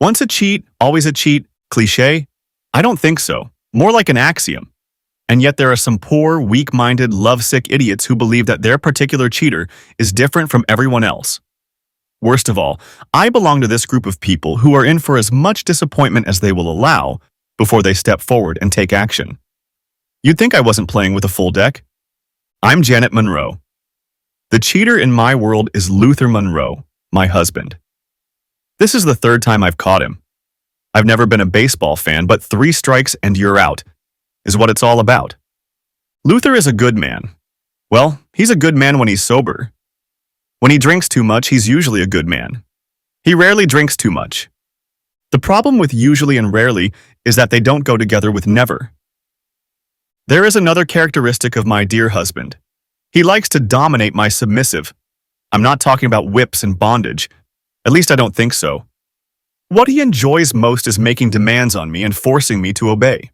Once a cheat, always a cheat, cliché? I don't think so. More like an axiom. And yet there are some poor, weak-minded, lovesick idiots who believe that their particular cheater is different from everyone else. Worst of all, I belong to this group of people who are in for as much disappointment as they will allow before they step forward and take action. You'd think I wasn't playing with a full deck? I'm Janet Monroe. The cheater in my world is Luther Monroe, my husband. This is the third time I've caught him. I've never been a baseball fan, but 3 strikes and you're out is what it's all about. Luther is a good man. Well, he's a good man when he's sober. When he drinks too much, he's usually a good man. He rarely drinks too much. The problem with usually and rarely is that they don't go together with never. There is another characteristic of my dear husband. He likes to dominate my submissive. I'm not talking about whips and bondage. At least I don't think so. What he enjoys most is making demands on me and forcing me to obey.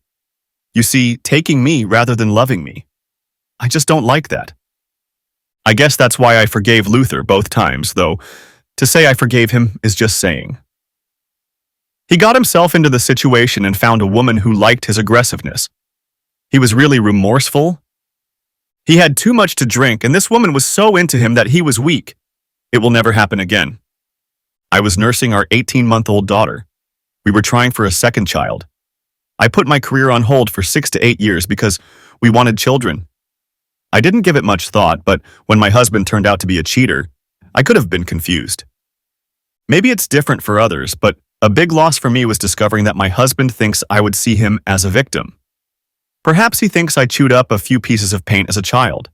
You see, taking me rather than loving me. I just don't like that. I guess that's why I forgave Luther both times, though to say I forgave him is just saying. He got himself into the situation and found a woman who liked his aggressiveness. He was really remorseful. He had too much to drink, and this woman was so into him that he was weak. It will never happen again. I was nursing our 18-month-old daughter. We were trying for a second child. I put my career on hold for 6 to 8 years because we wanted children. I didn't give it much thought, but when my husband turned out to be a cheater, I could have been confused. Maybe it's different for others, but a big loss for me was discovering that my husband thinks I would see him as a victim. Perhaps he thinks I chewed up a few pieces of paint as a child.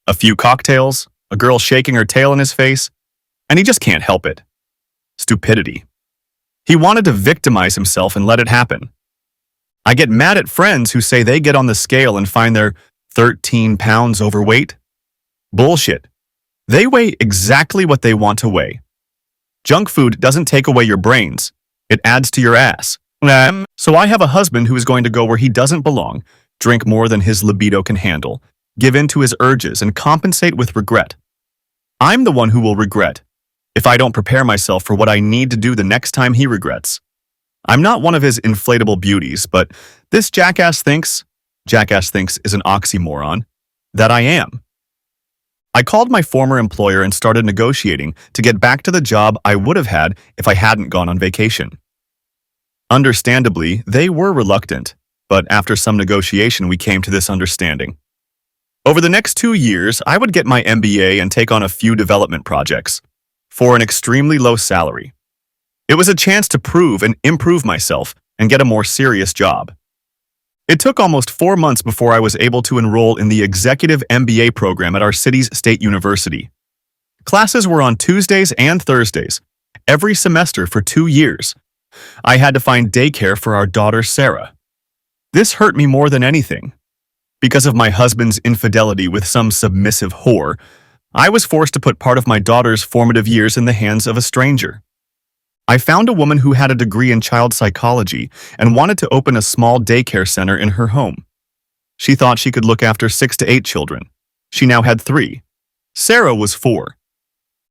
A few cocktails, a girl shaking her tail in his face, and he just can't help it. Stupidity. He wanted to victimize himself and let it happen. I get mad at friends who say they get on the scale and find they're 13 pounds overweight. Bullshit. They weigh exactly what they want to weigh. Junk food doesn't take away your brains. It adds to your ass. So I have a husband who is going to go where he doesn't belong, drink more than his libido can handle, give in to his urges, and compensate with regret. I'm the one who will regret if I don't prepare myself for what I need to do the next time he regrets. I'm not one of his inflatable beauties, but this jackass thinks is an oxymoron, that I am. I called my former employer and started negotiating to get back to the job I would have had if I hadn't gone on vacation. Understandably, they were reluctant, but after some negotiation we came to this understanding. Over the next 2 years, I would get my MBA and take on a few development projects for an extremely low salary. It was a chance to prove and improve myself and get a more serious job. It took almost 4 months before I was able to enroll in the executive MBA program at our city's state university. Classes were on Tuesdays and Thursdays, every semester for 2 years. I had to find daycare for our daughter Sarah. This hurt me more than anything. Because of my husband's infidelity with some submissive whore, I was forced to put part of my daughter's formative years in the hands of a stranger. I found a woman who had a degree in child psychology and wanted to open a small daycare center in her home. She thought she could look after 6 to 8 children. She now had 3. Sarah was 4.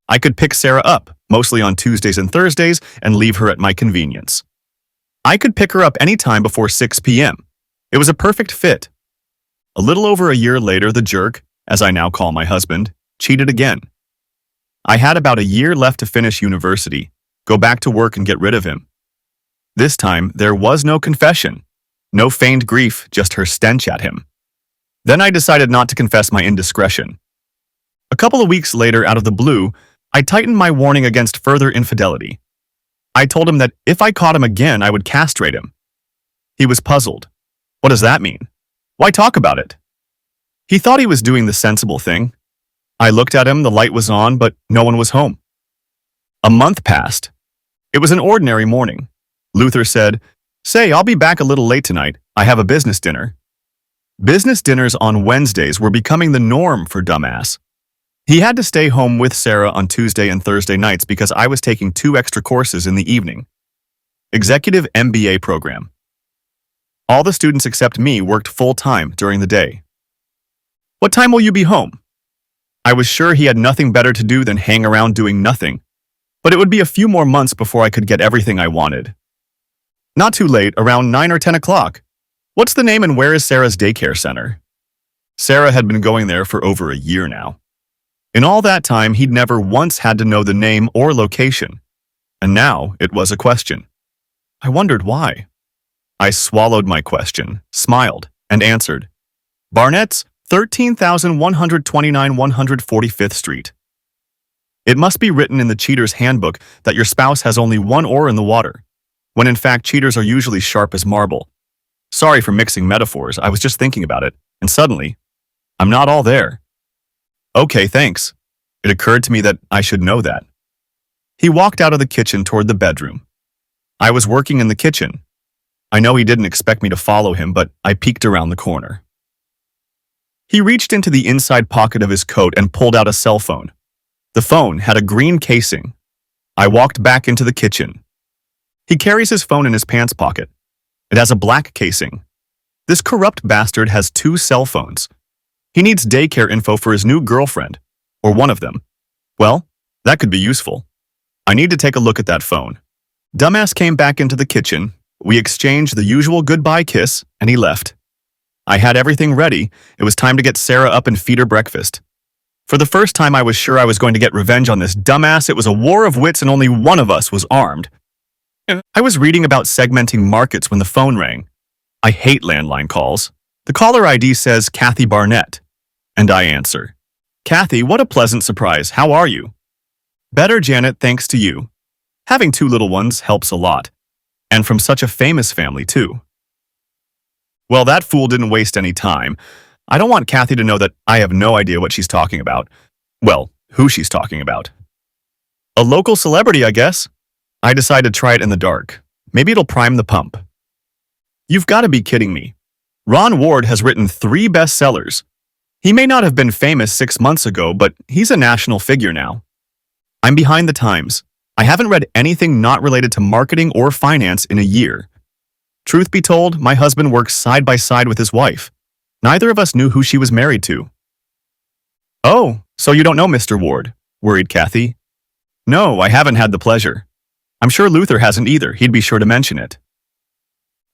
I could pick Sarah up, mostly on Tuesdays and Thursdays, and leave her at my convenience. I could pick her up any time before 6 p.m. It was a perfect fit. A little over a year later, the jerk, as I now call my husband, cheated again. I had about a year left to finish university, go back to work and get rid of him. This time, there was no confession, no feigned grief, just her stench at him. Then I decided not to confess my indiscretion. A couple of weeks later, out of the blue, I tightened my warning against further infidelity. I told him that if I caught him again, I would castrate him. He was puzzled. What does that mean? Why talk about it? He thought he was doing the sensible thing. I looked at him, the light was on, but no one was home. A month passed. It was an ordinary morning. Luther said, "Say, I'll be back a little late tonight. I have a business dinner." Business dinners on Wednesdays were becoming the norm for dumbass. He had to stay home with Sarah on Tuesday and Thursday nights because I was taking 2 extra courses in the evening. Executive MBA program. All the students except me worked full-time during the day. "What time will you be home?" I was sure he had nothing better to do than hang around doing nothing, but it would be a few more months before I could get everything I wanted. Not too late, around 9 or 10 o'clock. What's the name and where is Sarah's daycare center? Sarah had been going there for over a year now. In all that time, he'd never once had to know the name or location. And now it was a question. I wondered why. I swallowed my question, smiled, and answered. Barnett's, 13,129 145th Street. It must be written in the cheater's handbook that your spouse has only one oar in the water, when in fact cheaters are usually sharp as marble. Sorry for mixing metaphors, I was just thinking about it, and suddenly, I'm not all there. Okay, thanks. It occurred to me that I should know that. He walked out of the kitchen toward the bedroom. I was working in the kitchen. I know he didn't expect me to follow him, but I peeked around the corner. He reached into the inside pocket of his coat and pulled out a cell phone. The phone had a green casing. I walked back into the kitchen. He carries his phone in his pants pocket. It has a black casing. This corrupt bastard has 2 cell phones. He needs daycare info for his new girlfriend, or one of them. Well, that could be useful. I need to take a look at that phone. Dumbass came back into the kitchen. We exchanged the usual goodbye kiss, and he left. I had everything ready. It was time to get Sarah up and feed her breakfast. For the first time, I was sure I was going to get revenge on this dumbass. It was a war of wits and only one of us was armed. I was reading about segmenting markets when the phone rang. I hate landline calls. The caller ID says Kathy Barnett. And I answer, Kathy, what a pleasant surprise. How are you? Better, Janet, thanks to you. Having 2 little ones helps a lot. And from such a famous family, too. Well, that fool didn't waste any time. I don't want Kathy to know that I have no idea what she's talking about. Well, who she's talking about. A local celebrity, I guess. I decided to try it in the dark. Maybe it'll prime the pump. You've got to be kidding me. Ron Ward has written 3 bestsellers. He may not have been famous 6 months ago, but he's a national figure now. I'm behind the times. I haven't read anything not related to marketing or finance in a year. Truth be told, my husband works side by side with his wife. Neither of us knew who she was married to. Oh, so you don't know Mr. Ward, worried Kathy. No, I haven't had the pleasure. I'm sure Luther hasn't either. He'd be sure to mention it.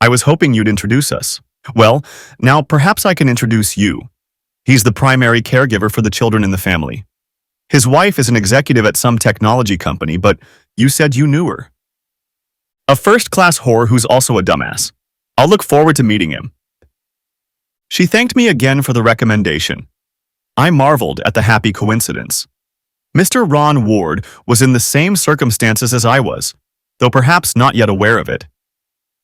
I was hoping you'd introduce us. Well, now perhaps I can introduce you. He's the primary caregiver for the children in the family. His wife is an executive at some technology company, but you said you knew her. A first-class whore who's also a dumbass. I'll look forward to meeting him. She thanked me again for the recommendation. I marveled at the happy coincidence. Mr. Ron Ward was in the same circumstances as I was, though perhaps not yet aware of it.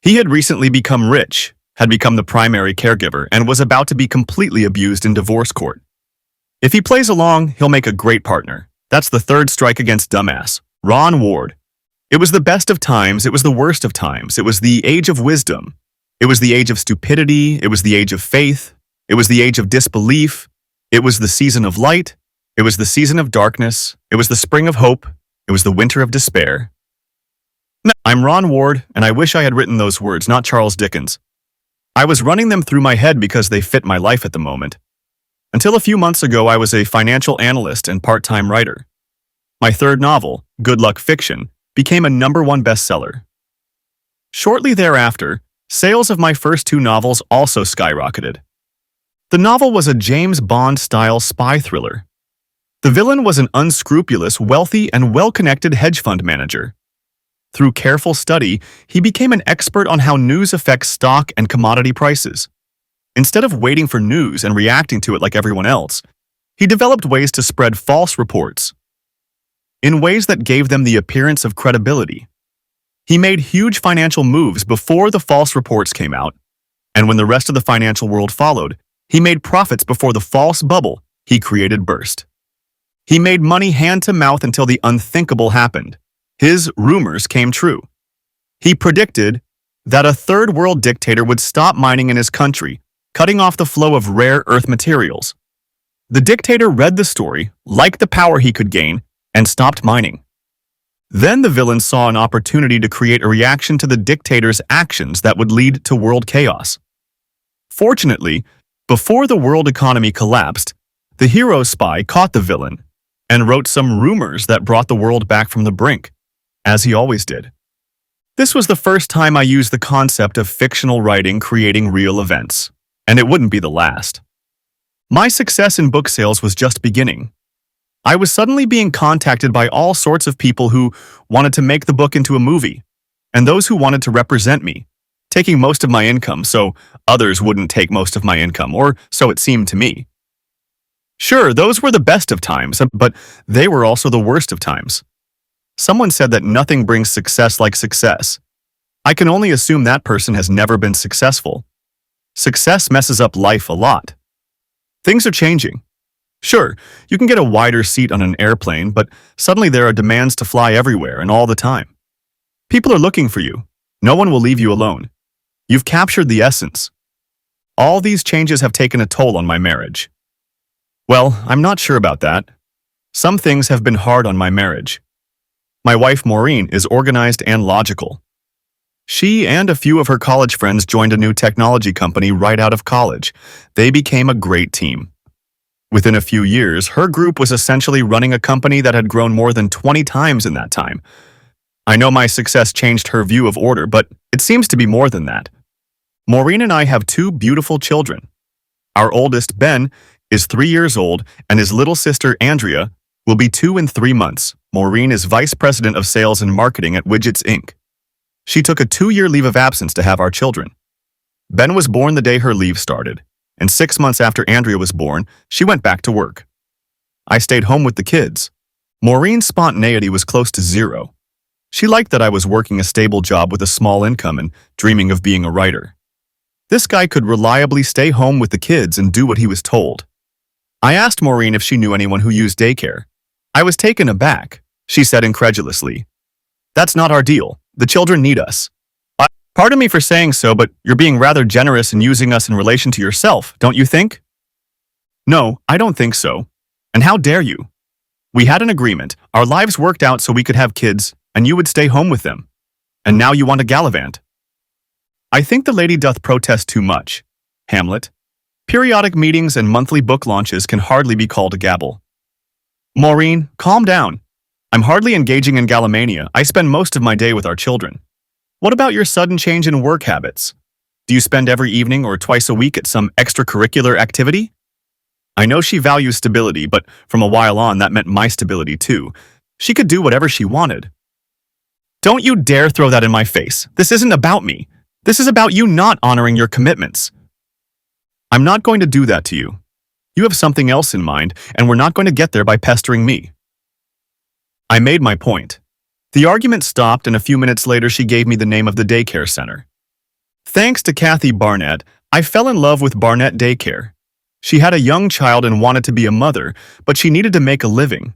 He had recently become rich, had become the primary caregiver, and was about to be completely abused in divorce court. If he plays along, he'll make a great partner. That's the 3rd strike against dumbass, Ron Ward. It was the best of times, it was the worst of times, it was the age of wisdom. It was the age of stupidity, it was the age of faith, it was the age of disbelief, it was the season of light, it was the season of darkness, it was the spring of hope, it was the winter of despair. I'm Ron Ward, and I wish I had written those words, not Charles Dickens. I was running them through my head because they fit my life at the moment. Until a few months ago, I was a financial analyst and part-time writer. My 3rd novel, Good Luck Fiction, became a #1 bestseller. Shortly thereafter, sales of my first 2 novels also skyrocketed. The novel was a James Bond-style spy thriller. The villain was an unscrupulous, wealthy, and well-connected hedge fund manager. Through careful study, he became an expert on how news affects stock and commodity prices. Instead of waiting for news and reacting to it like everyone else, he developed ways to spread false reports in ways that gave them the appearance of credibility. He made huge financial moves before the false reports came out, and when the rest of the financial world followed, he made profits before the false bubble he created burst. He made money hand to mouth until the unthinkable happened. His rumors came true. He predicted that a 3rd world dictator would stop mining in his country, cutting off the flow of rare earth materials. The dictator read the story, liked the power he could gain, and stopped mining. Then the villain saw an opportunity to create a reaction to the dictator's actions that would lead to world chaos. Fortunately, before the world economy collapsed, the hero spy caught the villain and wrote some rumors that brought the world back from the brink, as he always did. This was the first time I used the concept of fictional writing creating real events, and it wouldn't be the last. My success in book sales was just beginning. I was suddenly being contacted by all sorts of people who wanted to make the book into a movie, and those who wanted to represent me, taking most of my income so others wouldn't take most of my income, or so it seemed to me. Sure, those were the best of times, but they were also the worst of times. Someone said that nothing brings success like success. I can only assume that person has never been successful. Success messes up life a lot. Things are changing. Sure, you can get a wider seat on an airplane, but suddenly there are demands to fly everywhere and all the time. People are looking for you. No one will leave you alone. You've captured the essence. All these changes have taken a toll on my marriage. Well, I'm not sure about that. Some things have been hard on my marriage. My wife Maureen is organized and logical. She and a few of her college friends joined a new technology company right out of college. They became a great team. Within a few years, her group was essentially running a company that had grown more than 20 times in that time. I know my success changed her view of order, but it seems to be more than that. Maureen and I have two beautiful children. Our oldest, Ben, is 3 years old, and his little sister, Andrea, will be 2 in 3 months. Maureen is Vice President of Sales and Marketing at Widgets, Inc. She took a 2-year leave of absence to have our children. Ben was born the day her leave started, and 6 months after Andrea was born, she went back to work. I stayed home with the kids. Maureen's spontaneity was close to zero. She liked that I was working a stable job with a small income and dreaming of being a writer. This guy could reliably stay home with the kids and do what he was told. I asked Maureen if she knew anyone who used daycare. I was taken aback. She said incredulously, "That's not our deal. The children need us." Pardon me for saying so, but you're being rather generous in using us in relation to yourself, don't you think? No, I don't think so. And how dare you? We had an agreement. Our lives worked out so we could have kids, and you would stay home with them. And now you want to gallivant. I think the lady doth protest too much. Hamlet. Periodic meetings and monthly book launches can hardly be called a gabble. Maureen, calm down. I'm hardly engaging in gallimania. I spend most of my day with our children. What about your sudden change in work habits? Do you spend every evening or twice a week at some extracurricular activity? I know she values stability, but from a while on that meant my stability too. She could do whatever she wanted. Don't you dare throw that in my face. This isn't about me. This is about you not honoring your commitments. I'm not going to do that to you. You have something else in mind, and we're not going to get there by pestering me. I made my point. The argument stopped, and a few minutes later she gave me the name of the daycare center. Thanks to Kathy Barnett, I fell in love with Barnett Daycare. She had a young child and wanted to be a mother, but she needed to make a living.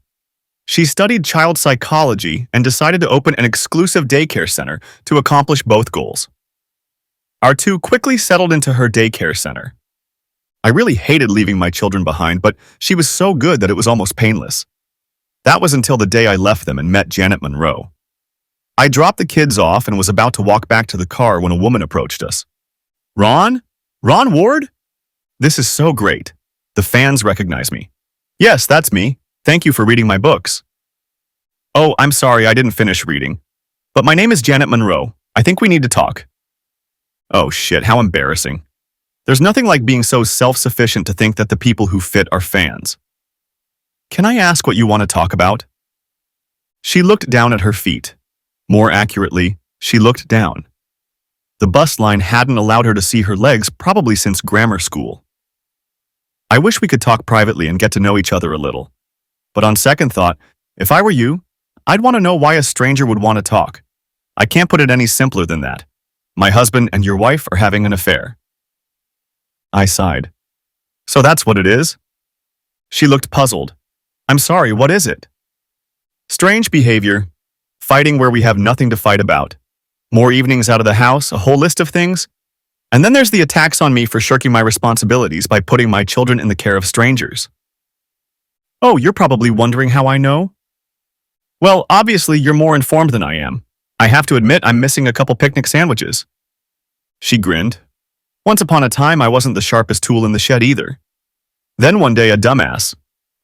She studied child psychology and decided to open an exclusive daycare center to accomplish both goals. Our two quickly settled into her daycare center. I really hated leaving my children behind, but she was so good that it was almost painless. That was until the day I left them and met Janet Monroe. I dropped the kids off and was about to walk back to the car when a woman approached us. Ron? Ron Ward? This is so great. The fans recognize me. Yes, that's me. Thank you for reading my books. Oh, I'm sorry, I didn't finish reading. But my name is Janet Monroe. I think we need to talk. Oh shit, how embarrassing. There's nothing like being so self-sufficient to think that the people who fit are fans. Can I ask what you want to talk about? She looked down at her feet. More accurately, she looked down. The bust line hadn't allowed her to see her legs probably since grammar school. I wish we could talk privately and get to know each other a little. But on second thought, if I were you, I'd want to know why a stranger would want to talk. I can't put it any simpler than that. My husband and your wife are having an affair. I sighed. So that's what it is? She looked puzzled. I'm sorry, what is it? Strange behavior. Fighting where we have nothing to fight about. More evenings out of the house, a whole list of things. And then there's the attacks on me for shirking my responsibilities by putting my children in the care of strangers. Oh, you're probably wondering how I know? Well, obviously you're more informed than I am. I have to admit I'm missing a couple picnic sandwiches. She grinned. Once upon a time, I wasn't the sharpest tool in the shed either. Then one day a dumbass.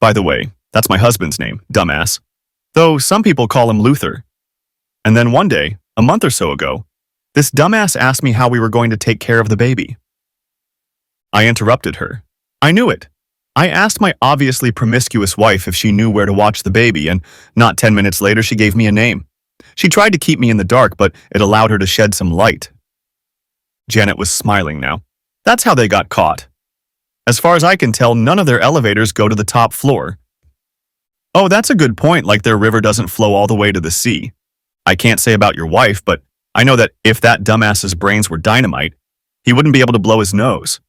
By the way, that's my husband's name, dumbass. Though some people call him Luther. And then one day, a month or so ago, this dumbass asked me how we were going to take care of the baby. I interrupted her. I knew it. I asked my obviously promiscuous wife if she knew where to watch the baby, and not 10 minutes later she gave me a name. She tried to keep me in the dark, but it allowed her to shed some light. Janet was smiling now. That's how they got caught. As far as I can tell, none of their elevators go to the top floor. Oh, that's a good point, like their river doesn't flow all the way to the sea. I can't say about your wife, but I know that if that dumbass's brains were dynamite, he wouldn't be able to blow his nose.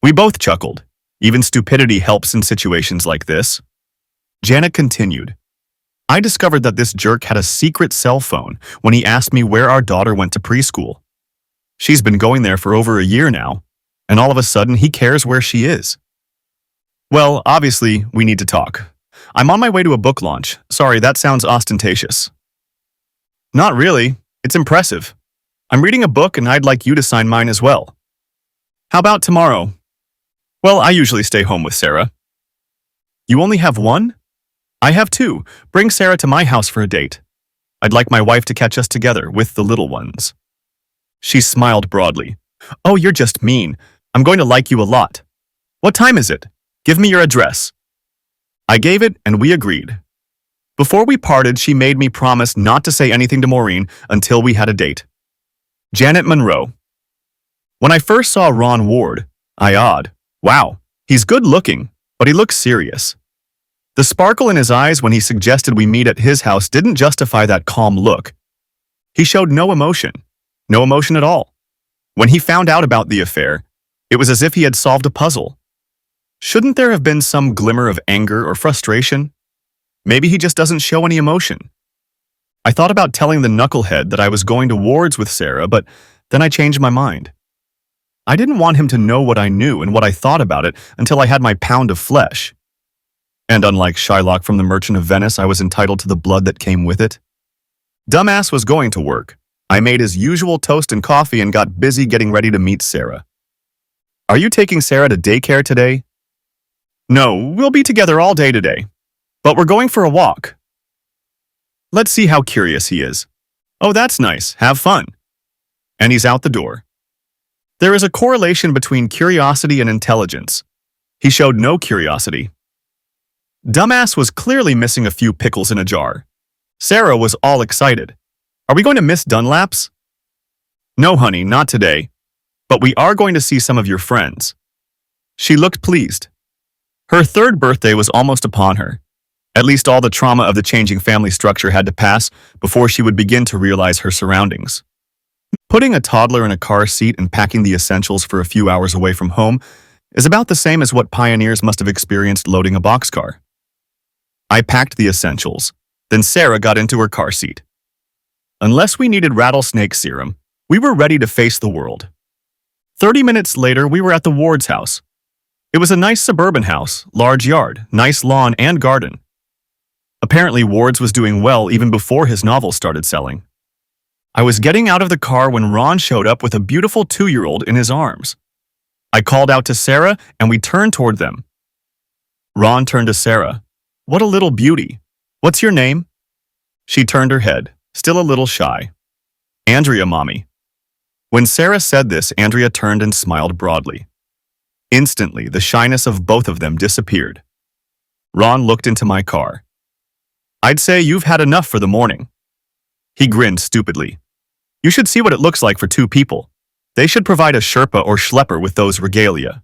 We both chuckled. Even stupidity helps in situations like this. Janet continued. I discovered that this jerk had a secret cell phone when he asked me where our daughter went to preschool. She's been going there for over a year now, and all of a sudden he cares where she is. Well, obviously, we need to talk. I'm on my way to a book launch. Sorry, that sounds ostentatious. Not really. It's impressive. I'm reading a book and I'd like you to sign mine as well. How about tomorrow? Well, I usually stay home with Sarah. You only have one? I have two. Bring Sarah to my house for a date. I'd like my wife to catch us together with the little ones. She smiled broadly. Oh, you're just mean. I'm going to like you a lot. What time is it? Give me your address. I gave it and we agreed. Before we parted, she made me promise not to say anything to Maureen until we had a date. Janet Monroe. When I first saw Ron Ward, I awed. Wow, he's good looking, but he looks serious. The sparkle in his eyes when he suggested we meet at his house didn't justify that calm look. He showed no emotion at all. When he found out about the affair, it was as if he had solved a puzzle. Shouldn't there have been some glimmer of anger or frustration? Maybe he just doesn't show any emotion. I thought about telling the knucklehead that I was going to Ward's with Sarah, but then I changed my mind. I didn't want him to know what I knew and what I thought about it until I had my pound of flesh. And unlike Shylock from The Merchant of Venice, I was entitled to the blood that came with it. Dumbass was going to work. I made his usual toast and coffee and got busy getting ready to meet Sarah. Are you taking Sarah to daycare today? No, we'll be together all day today. But we're going for a walk. Let's see how curious he is. Oh, that's nice. Have fun. And he's out the door. There is a correlation between curiosity and intelligence. He showed no curiosity. Dumbass was clearly missing a few pickles in a jar. Sarah was all excited. Are we going to miss Dunlaps? No, honey, not today. But we are going to see some of your friends. She looked pleased. Her third birthday was almost upon her. At least all the trauma of the changing family structure had to pass before she would begin to realize her surroundings. Putting a toddler in a car seat and packing the essentials for a few hours away from home is about the same as what pioneers must have experienced loading a boxcar. I packed the essentials, then Sarah got into her car seat. Unless we needed rattlesnake serum, we were ready to face the world. 30 minutes later, we were at the Ward's house. It was a nice suburban house, large yard, nice lawn and garden. Apparently, Ward's was doing well even before his novel started selling. I was getting out of the car when Ron showed up with a beautiful 2-year-old in his arms. I called out to Sarah and we turned toward them. Ron turned to Sarah. What a little beauty. What's your name? She turned her head, still a little shy. Andrea, Mommy. When Sarah said this, Andrea turned and smiled broadly. Instantly, the shyness of both of them disappeared. Ron looked into my car. I'd say you've had enough for the morning. He grinned stupidly. You should see what it looks like for 2 people. They should provide a Sherpa or Schlepper with those regalia.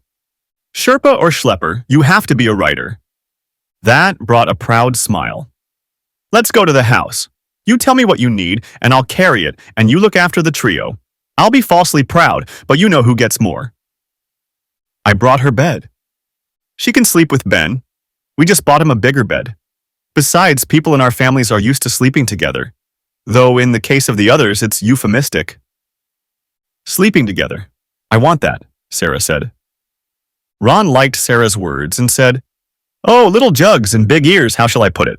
Sherpa or Schlepper, you have to be a writer. That brought a proud smile. Let's go to the house. You tell me what you need, and I'll carry it, and you look after the trio. I'll be falsely proud, but you know who gets more. I brought her bed. She can sleep with Ben. We just bought him a bigger bed. Besides, people in our families are used to sleeping together. Though in the case of the others, it's euphemistic. Sleeping together. I want that, Sarah said. Ron liked Sarah's words and said, Oh, little jugs and big ears, how shall I put it?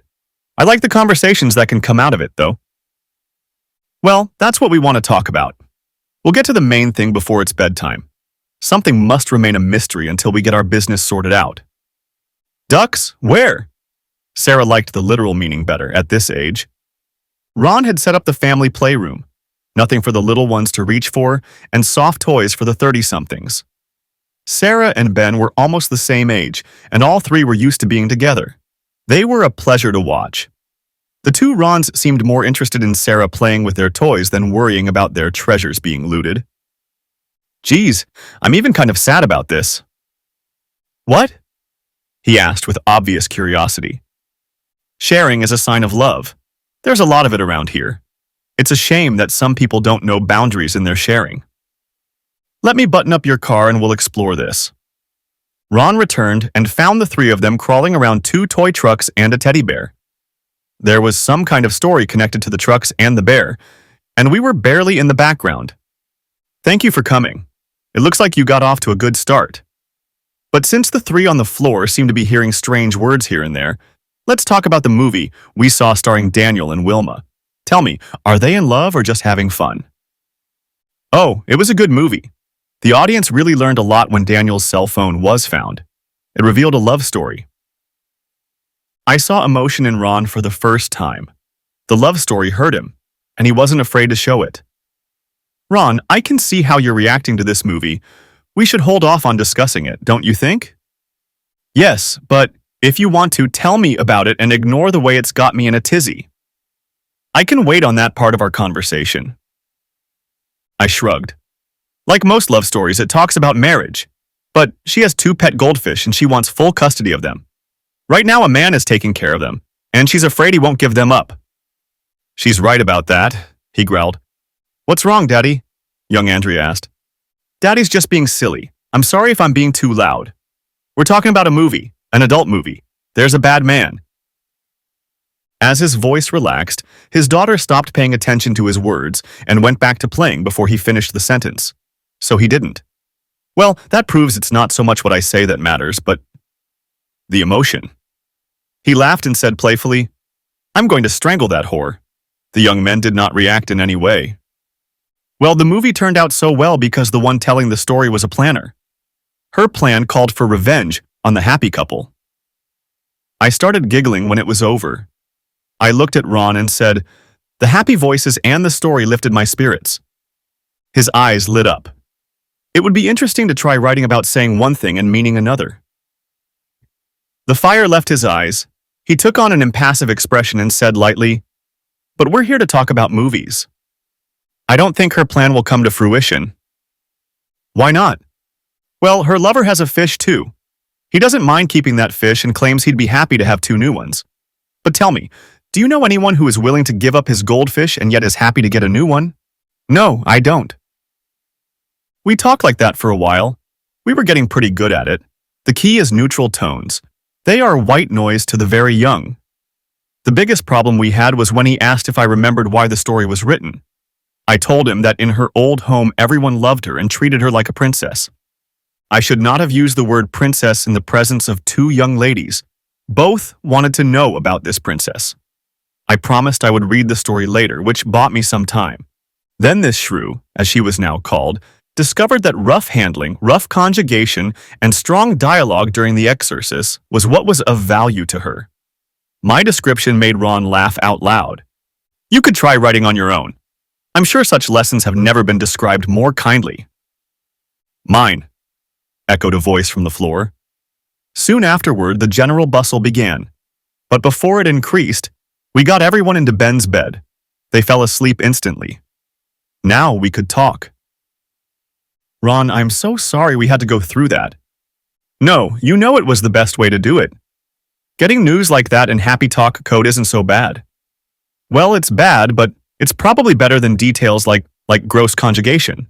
I like the conversations that can come out of it, though. Well, that's what we want to talk about. We'll get to the main thing before it's bedtime. Something must remain a mystery until we get our business sorted out. Ducks? Where? Sarah liked the literal meaning better at this age. Ron had set up the family playroom, nothing for the little ones to reach for, and soft toys for the 30-somethings. Sarah and Ben were almost the same age, and all three were used to being together. They were a pleasure to watch. The two Rons seemed more interested in Sarah playing with their toys than worrying about their treasures being looted. Geez, I'm even kind of sad about this. What? He asked with obvious curiosity. Sharing is a sign of love. There's a lot of it around here. It's a shame that some people don't know boundaries in their sharing. Let me button up your car and we'll explore this. Ron returned and found the three of them crawling around 2 toy trucks and a teddy bear. There was some kind of story connected to the trucks and the bear, and we were barely in the background. Thank you for coming. It looks like you got off to a good start. But since the three on the floor seem to be hearing strange words here and there, let's talk about the movie we saw starring Daniel and Wilma. Tell me, are they in love or just having fun? Oh, it was a good movie. The audience really learned a lot when Daniel's cell phone was found. It revealed a love story. I saw emotion in Ron for the first time. The love story hurt him, and he wasn't afraid to show it. Ron, I can see how you're reacting to this movie. We should hold off on discussing it, don't you think? Yes, but if you want to, tell me about it and ignore the way it's got me in a tizzy. I can wait on that part of our conversation. I shrugged. Like most love stories, it talks about marriage. But she has 2 pet goldfish and she wants full custody of them. Right now a man is taking care of them, and she's afraid he won't give them up. She's right about that, he growled. What's wrong, Daddy? Young Andrea asked. Daddy's just being silly. I'm sorry if I'm being too loud. We're talking about a movie, an adult movie. There's a bad man. As his voice relaxed, his daughter stopped paying attention to his words and went back to playing before he finished the sentence. So he didn't. Well, that proves it's not so much what I say that matters, but the emotion. He laughed and said playfully, I'm going to strangle that whore. The young men did not react in any way. Well, the movie turned out so well because the one telling the story was a planner. Her plan called for revenge on the happy couple. I started giggling when it was over. I looked at Ron and said, the happy voices and the story lifted my spirits. His eyes lit up. It would be interesting to try writing about saying one thing and meaning another. The fire left his eyes. He took on an impassive expression and said lightly, but we're here to talk about movies. I don't think her plan will come to fruition. Why not? Well, her lover has a fish too. He doesn't mind keeping that fish and claims he'd be happy to have 2 new ones. But tell me, do you know anyone who is willing to give up his goldfish and yet is happy to get a new one? No, I don't. We talked like that for a while. We were getting pretty good at it. The key is neutral tones. They are white noise to the very young. The biggest problem we had was when he asked if I remembered why the story was written. I told him that in her old home everyone loved her and treated her like a princess. I should not have used the word princess in the presence of 2 young ladies. Both wanted to know about this princess. I promised I would read the story later, which bought me some time. Then this shrew, as she was now called, discovered that rough handling, rough conjugation, and strong dialogue during the exorcist was what was of value to her. My description made Ron laugh out loud. You could try writing on your own. I'm sure such lessons have never been described more kindly. Mine, echoed a voice from the floor. Soon afterward, the general bustle began. But before it increased, we got everyone into Ben's bed. They fell asleep instantly. Now we could talk. Ron, I'm so sorry we had to go through that. No, you know it was the best way to do it. Getting news like that in Happy Talk code isn't so bad. Well, it's bad, but it's probably better than details like gross conjugation.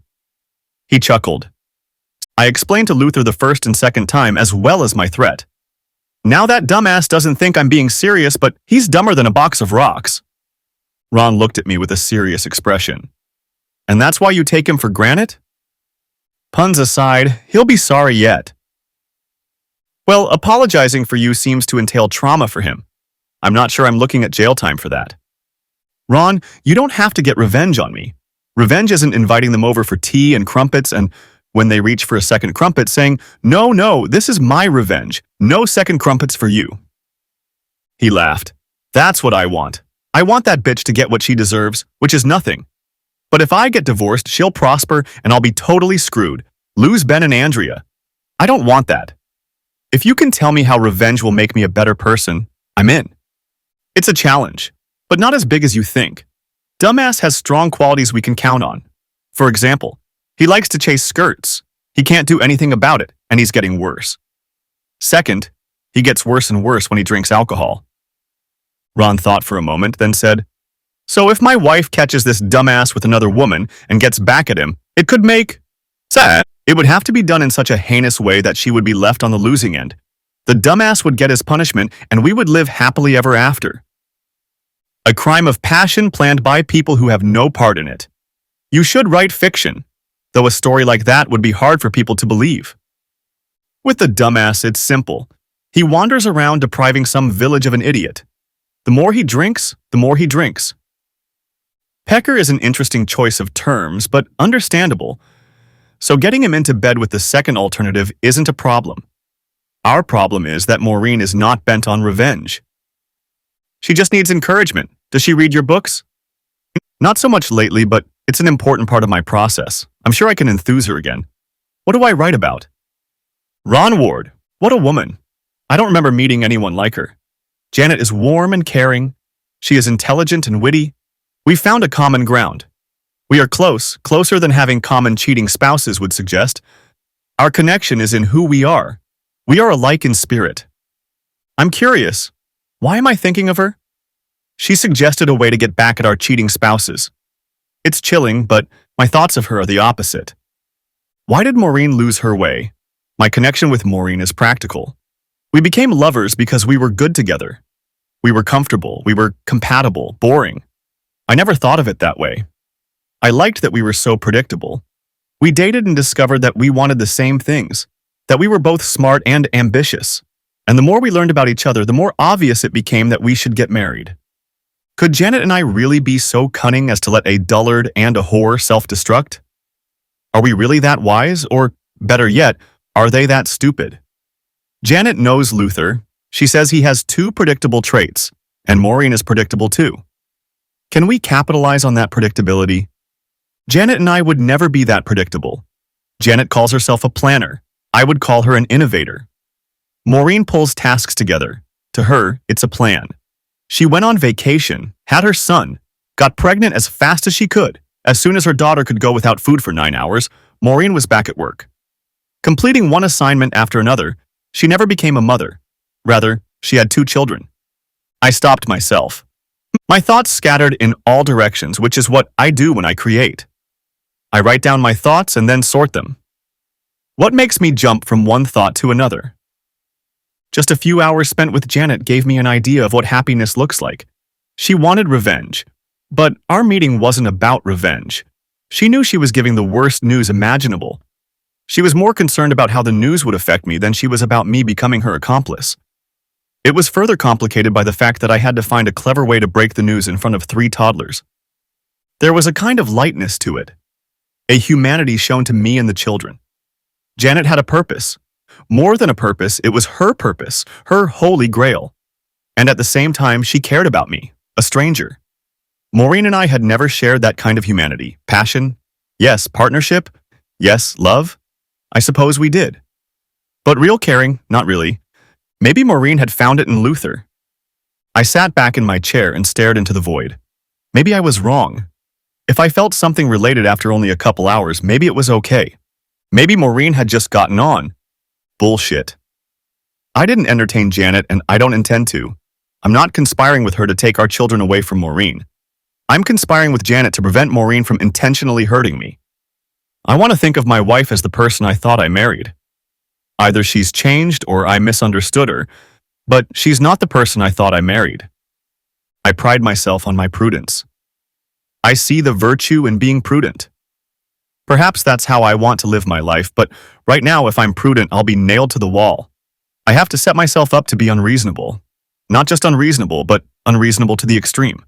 He chuckled. I explained to Luther the first and second time as well as my threat. Now that dumbass doesn't think I'm being serious, but he's dumber than a box of rocks. Ron looked at me with a serious expression. And that's why you take him for granted? Puns aside, he'll be sorry yet. Well, apologizing for you seems to entail trauma for him. I'm not sure I'm looking at jail time for that. Ron, you don't have to get revenge on me. Revenge isn't inviting them over for tea and crumpets and, when they reach for a second crumpet, saying, no, this is my revenge. No second crumpets for you. He laughed. That's what I want. I want that bitch to get what she deserves, which is nothing. But if I get divorced, she'll prosper and I'll be totally screwed. Lose Ben and Andrea. I don't want that. If you can tell me how revenge will make me a better person, I'm in. It's a challenge, but not as big as you think. Dumbass has strong qualities we can count on. For example, he likes to chase skirts. He can't do anything about it, and he's getting worse. Second, he gets worse and worse when he drinks alcohol. Ron thought for a moment, then said, "So if my wife catches this dumbass with another woman and gets back at him, it could make sense. It would have to be done in such a heinous way that she would be left on the losing end. The dumbass would get his punishment, and we would live happily ever after. A crime of passion planned by people who have no part in it. You should write fiction, though a story like that would be hard for people to believe. With the dumbass, it's simple. He wanders around depriving some village of an idiot. The more he drinks, the more he drinks. Pecker is an interesting choice of terms, but understandable. So getting him into bed with the second alternative isn't a problem. Our problem is that Maureen is not bent on revenge. She just needs encouragement. Does she read your books? Not so much lately, but it's an important part of my process. I'm sure I can enthuse her again. What do I write about? Ron Ward. What a woman. I don't remember meeting anyone like her. Janet is warm and caring. She is intelligent and witty. We found a common ground. We are close, closer than having common cheating spouses would suggest. Our connection is in who we are. We are alike in spirit. I'm curious. Why am I thinking of her? She suggested a way to get back at our cheating spouses. It's chilling, but my thoughts of her are the opposite. Why did Maureen lose her way? My connection with Maureen is practical. We became lovers because we were good together. We were comfortable, we were compatible, boring. I never thought of it that way. I liked that we were so predictable. We dated and discovered that we wanted the same things, that we were both smart and ambitious. And the more we learned about each other, the more obvious it became that we should get married. Could Janet and I really be so cunning as to let a dullard and a whore self-destruct? Are we really that wise? Or, better yet, are they that stupid? Janet knows Luther. She says he has two predictable traits, and Maureen is predictable too. Can we capitalize on that predictability? Janet and I would never be that predictable. Janet calls herself a planner. I would call her an innovator. Maureen pulls tasks together. To her, it's a plan. She went on vacation, had her son, got pregnant as fast as she could. As soon as her daughter could go without food for 9 hours, Maureen was back at work. Completing one assignment after another, she never became a mother. Rather, she had 2 children. I stopped myself. My thoughts scattered in all directions, which is what I do when I create. I write down my thoughts and then sort them. What makes me jump from one thought to another? Just a few hours spent with Janet gave me an idea of what happiness looks like. She wanted revenge. But our meeting wasn't about revenge. She knew she was giving the worst news imaginable. She was more concerned about how the news would affect me than she was about me becoming her accomplice. It was further complicated by the fact that I had to find a clever way to break the news in front of 3 toddlers. There was a kind of lightness to it, a humanity shown to me and the children. Janet had a purpose. More than a purpose, it was her purpose, her holy grail. And at the same time, she cared about me, a stranger. Maureen and I had never shared that kind of humanity. Passion? Yes. Partnership? Yes. Love? I suppose we did. But real caring? Not really. Maybe Maureen had found it in Luther. I sat back in my chair and stared into the void. Maybe I was wrong. If I felt something related after only a couple hours, maybe it was okay. Maybe Maureen had just gotten on. Bullshit. I didn't entertain Janet, and I don't intend to. I'm not conspiring with her to take our children away from Maureen. I'm conspiring with Janet to prevent Maureen from intentionally hurting me. I want to think of my wife as the person I thought I married. Either she's changed or I misunderstood her, but she's not the person I thought I married. I pride myself on my prudence. I see the virtue in being prudent. Perhaps that's how I want to live my life, but right now, if I'm prudent, I'll be nailed to the wall. I have to set myself up to be unreasonable. Not just unreasonable, but unreasonable to the extreme.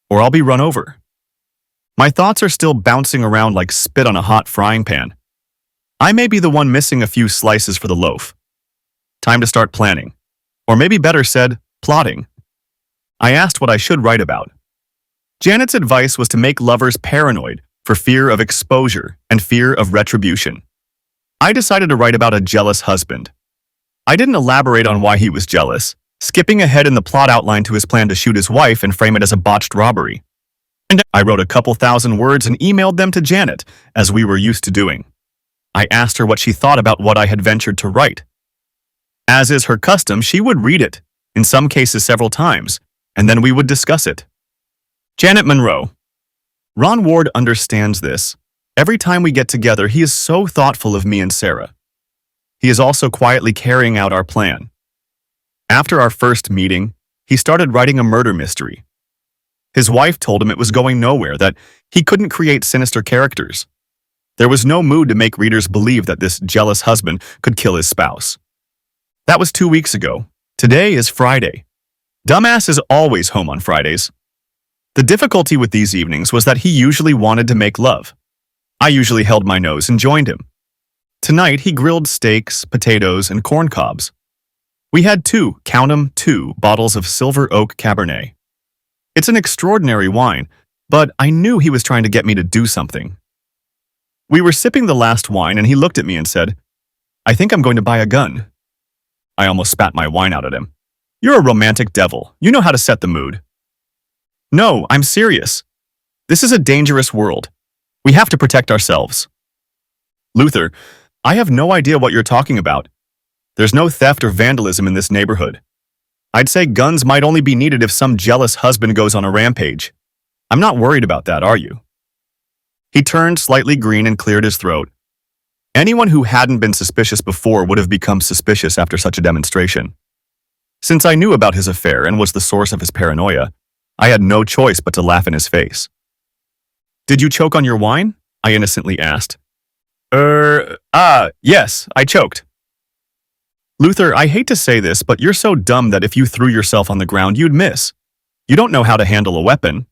Or I'll be run over. My thoughts are still bouncing around like spit on a hot frying pan. I may be the one missing a few slices for the loaf. Time to start planning. Or maybe better said, plotting. I asked what I should write about. Janet's advice was to make lovers paranoid for fear of exposure and fear of retribution. I decided to write about a jealous husband. I didn't elaborate on why he was jealous, skipping ahead in the plot outline to his plan to shoot his wife and frame it as a botched robbery. And I wrote a couple thousand words and emailed them to Janet, as we were used to doing. I asked her what she thought about what I had ventured to write. As is her custom, she would read it, in some cases several times, and then we would discuss it. Janet Monroe. Ron Ward understands this. Every time we get together, he is so thoughtful of me and Sarah. He is also quietly carrying out our plan. After our first meeting, he started writing a murder mystery. His wife told him it was going nowhere, that he couldn't create sinister characters. There was no mood to make readers believe that this jealous husband could kill his spouse. That was 2 weeks ago. Today is Friday. Dumbass is always home on Fridays. The difficulty with these evenings was that he usually wanted to make love. I usually held my nose and joined him. Tonight, he grilled steaks, potatoes, and corn cobs. We had count 'em, two bottles of Silver Oak Cabernet. It's an extraordinary wine, but I knew he was trying to get me to do something. We were sipping the last wine and he looked at me and said, "I think I'm going to buy a gun." I almost spat my wine out at him. "You're a romantic devil. You know how to set the mood." "No, I'm serious. This is a dangerous world. We have to protect ourselves." "Luther, I have no idea what you're talking about. There's no theft or vandalism in this neighborhood. I'd say guns might only be needed if some jealous husband goes on a rampage. I'm not worried about that, are you?" He turned slightly green and cleared his throat. Anyone who hadn't been suspicious before would have become suspicious after such a demonstration. Since I knew about his affair and was the source of his paranoia, I had no choice but to laugh in his face. "Did you choke on your wine?" I innocently asked. Yes, I choked." "Luther, I hate to say this, but you're so dumb that if you threw yourself on the ground, you'd miss. You don't know how to handle a weapon.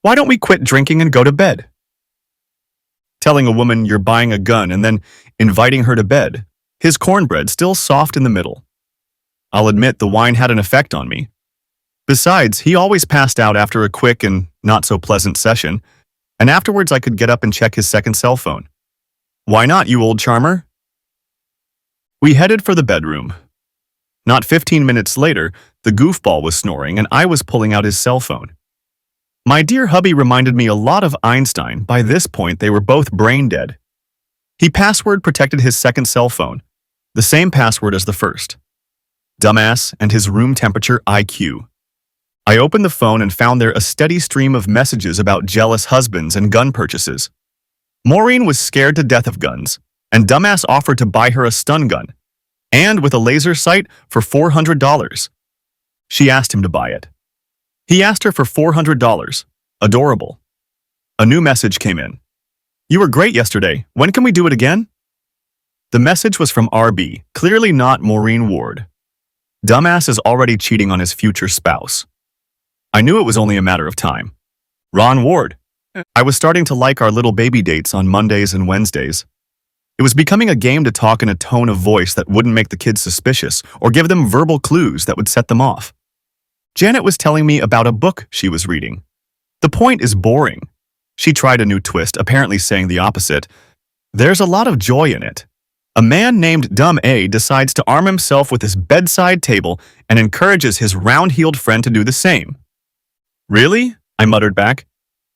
Why don't we quit drinking and go to bed?" Telling a woman you're buying a gun and then inviting her to bed, his cornbread still soft in the middle. I'll admit the wine had an effect on me. Besides, he always passed out after a quick and not-so-pleasant session, and afterwards I could get up and check his second cell phone. "Why not, you old charmer?" We headed for the bedroom. Not 15 minutes later, the goofball was snoring and I was pulling out his cell phone. My dear hubby reminded me a lot of Einstein. By this point, they were both brain dead. He password protected his second cell phone, the same password as the first. Dumbass and his room temperature IQ. I opened the phone and found there a steady stream of messages about jealous husbands and gun purchases. Maureen was scared to death of guns, and Dumbass offered to buy her a stun gun, and with a laser sight for $400. She asked him to buy it. He asked her for $400. Adorable. A new message came in. "You were great yesterday. When can we do it again?" The message was from RB, clearly not Maureen Ward. Dumbass is already cheating on his future spouse. I knew it was only a matter of time. Ron Ward. I was starting to like our little baby dates on Mondays and Wednesdays. It was becoming a game to talk in a tone of voice that wouldn't make the kids suspicious or give them verbal clues that would set them off. Janet was telling me about a book she was reading. The point is boring. She tried a new twist, apparently saying the opposite. There's a lot of joy in it. A man named Dumb A decides to arm himself with his bedside table and encourages his round-heeled friend to do the same. "Really?" I muttered back.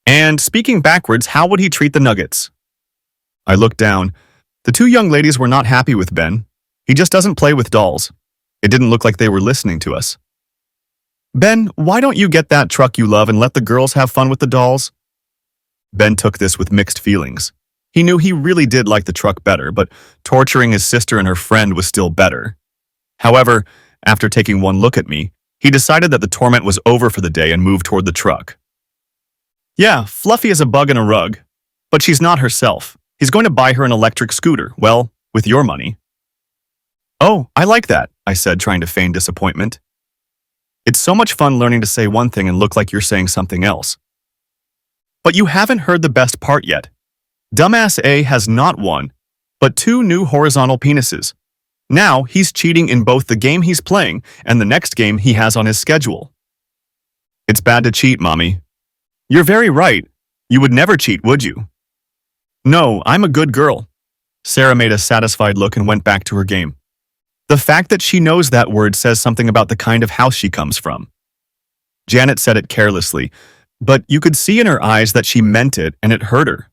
"And speaking backwards, how would he treat the nuggets?" I looked down. The two young ladies were not happy with Ben. He just doesn't play with dolls. It didn't look like they were listening to us. "Ben, why don't you get that truck you love and let the girls have fun with the dolls?" Ben took this with mixed feelings. He knew he really did like the truck better, but torturing his sister and her friend was still better. However, after taking one look at me, he decided that the torment was over for the day and moved toward the truck. "Yeah, Fluffy is a bug in a rug, but she's not herself. He's going to buy her an electric scooter, well, with your money." "Oh, I like that," I said, trying to feign disappointment. It's so much fun learning to say one thing and look like you're saying something else. But you haven't heard the best part yet. Dumbass A has not one, but 2 new horizontal penises. Now he's cheating in both the game he's playing and the next game he has on his schedule. It's bad to cheat, Mommy. You're very right. You would never cheat, would you? No, I'm a good girl. Sarah made a satisfied look and went back to her game. The fact that she knows that word says something about the kind of house she comes from. Janet said it carelessly, but you could see in her eyes that she meant it and it hurt her.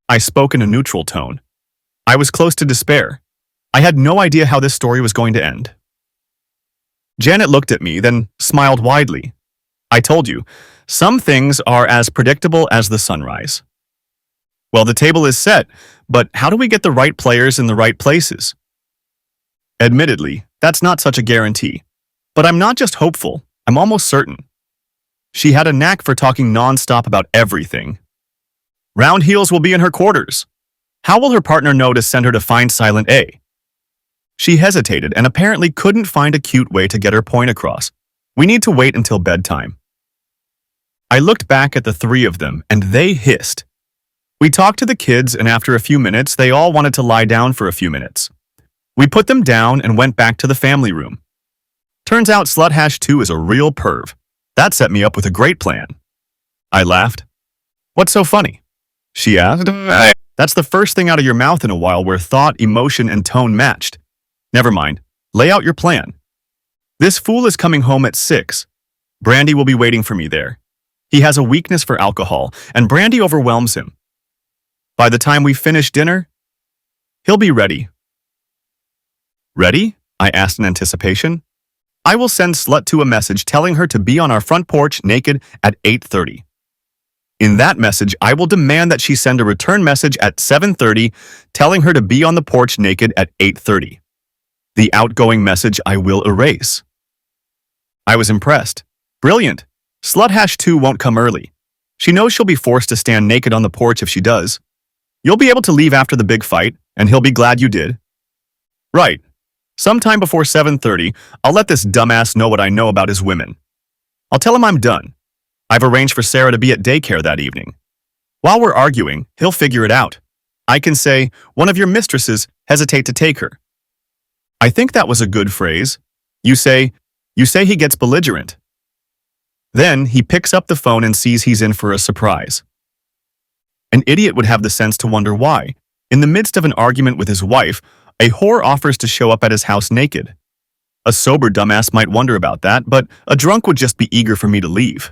I spoke in a neutral tone. I was close to despair. I had no idea how this story was going to end. Janet looked at me, then smiled widely. I told you, some things are as predictable as the sunrise. Well, the table is set, but how do we get the right players in the right places? Admittedly, that's not such a guarantee. But I'm not just hopeful, I'm almost certain. She had a knack for talking non-stop about everything. Round heels will be in her quarters. How will her partner know to send her to find Silent A? She hesitated and apparently couldn't find a cute way to get her point across. We need to wait until bedtime. I looked back at the three of them, and they hissed. We talked to the kids, and after a few minutes, they all wanted to lie down for a few minutes. We put them down and went back to the family room. Turns out Slut-2 is a real perv. That set me up with a great plan. I laughed. What's so funny? She asked. That's the first thing out of your mouth in a while where thought, emotion, and tone matched. Never mind. Lay out your plan. This fool is coming home at 6. Brandy will be waiting for me there. He has a weakness for alcohol, and Brandy overwhelms him. By the time we finish dinner, he'll be ready. Ready? I asked in anticipation. I will send Slut-2 a message telling her to be on our front porch naked at 8:30. In that message, I will demand that she send a return message at 7:30 telling her to be on the porch naked at 8:30. The outgoing message I will erase. I was impressed. Brilliant. Slut-2 won't come early. She knows she'll be forced to stand naked on the porch if she does. You'll be able to leave after the big fight, and he'll be glad you did. Right. Sometime before 7:30, I'll let this dumbass know what I know about his women. I'll tell him I'm done. I've arranged for Sarah to be at daycare that evening. While we're arguing, he'll figure it out. I can say, one of your mistresses hesitate to take her. I think that was a good phrase. You say he gets belligerent. Then he picks up the phone and sees he's in for a surprise. An idiot would have the sense to wonder why, in the midst of an argument with his wife, a whore offers to show up at his house naked. A sober dumbass might wonder about that, but a drunk would just be eager for me to leave.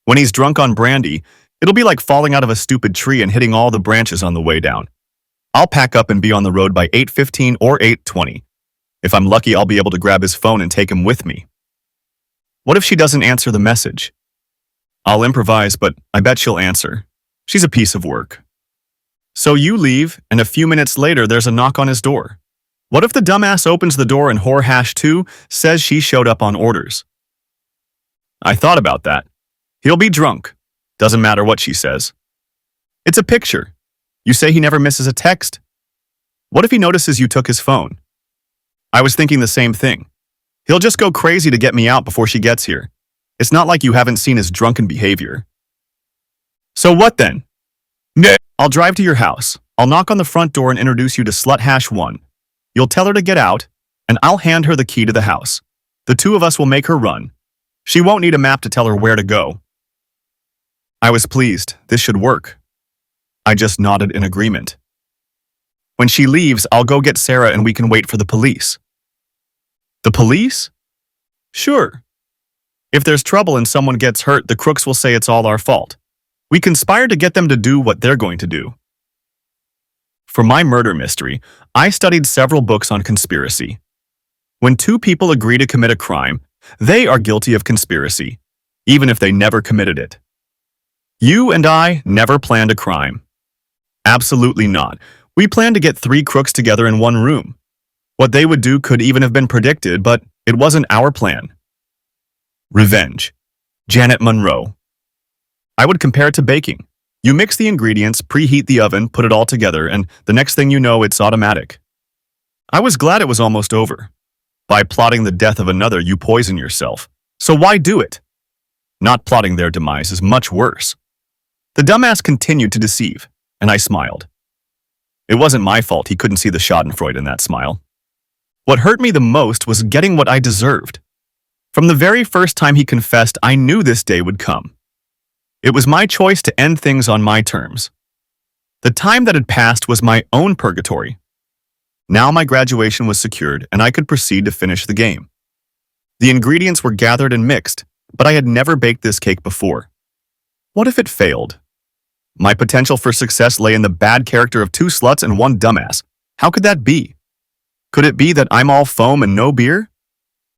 When he's drunk on brandy, it'll be like falling out of a stupid tree and hitting all the branches on the way down. I'll pack up and be on the road by 8:15 or 8:20. If I'm lucky, I'll be able to grab his phone and take him with me. What if she doesn't answer the message? I'll improvise, but I bet she'll answer. She's a piece of work. So you leave, and a few minutes later there's a knock on his door. What if the dumbass opens the door and whore-2 says she showed up on orders? I thought about that. He'll be drunk. Doesn't matter what she says. It's a picture. You say he never misses a text? What if he notices you took his phone? I was thinking the same thing. He'll just go crazy to get me out before she gets here. It's not like you haven't seen his drunken behavior. So what then? I'll drive to your house. I'll knock on the front door and introduce you to Slut-1. You'll tell her to get out, and I'll hand her the key to the house. The two of us will make her run. She won't need a map to tell her where to go. I was pleased. This should work. I just nodded in agreement. When she leaves, I'll go get Sarah and we can wait for the police. The police? Sure. If there's trouble and someone gets hurt, the crooks will say it's all our fault. We conspired to get them to do what they're going to do. For my murder mystery, I studied several books on conspiracy. When two people agree to commit a crime, they are guilty of conspiracy, even if they never committed it. You and I never planned a crime. Absolutely not. We planned to get three crooks together in one room. What they would do could even have been predicted, but it wasn't our plan. Revenge. Janet Monroe. I would compare it to baking. You mix the ingredients, preheat the oven, put it all together, and the next thing you know, it's automatic. I was glad it was almost over. By plotting the death of another, you poison yourself. So why do it? Not plotting their demise is much worse. The dumbass continued to deceive, and I smiled. It wasn't my fault he couldn't see the schadenfreude in that smile. What hurt me the most was getting what I deserved. From the very first time he confessed, I knew this day would come. It was my choice to end things on my terms. The time that had passed was my own purgatory. Now my graduation was secured, and I could proceed to finish the game. The ingredients were gathered and mixed, but I had never baked this cake before. What if it failed? My potential for success lay in the bad character of 2 sluts and 1 dumbass. How could that be? Could it be that I'm all foam and no beer?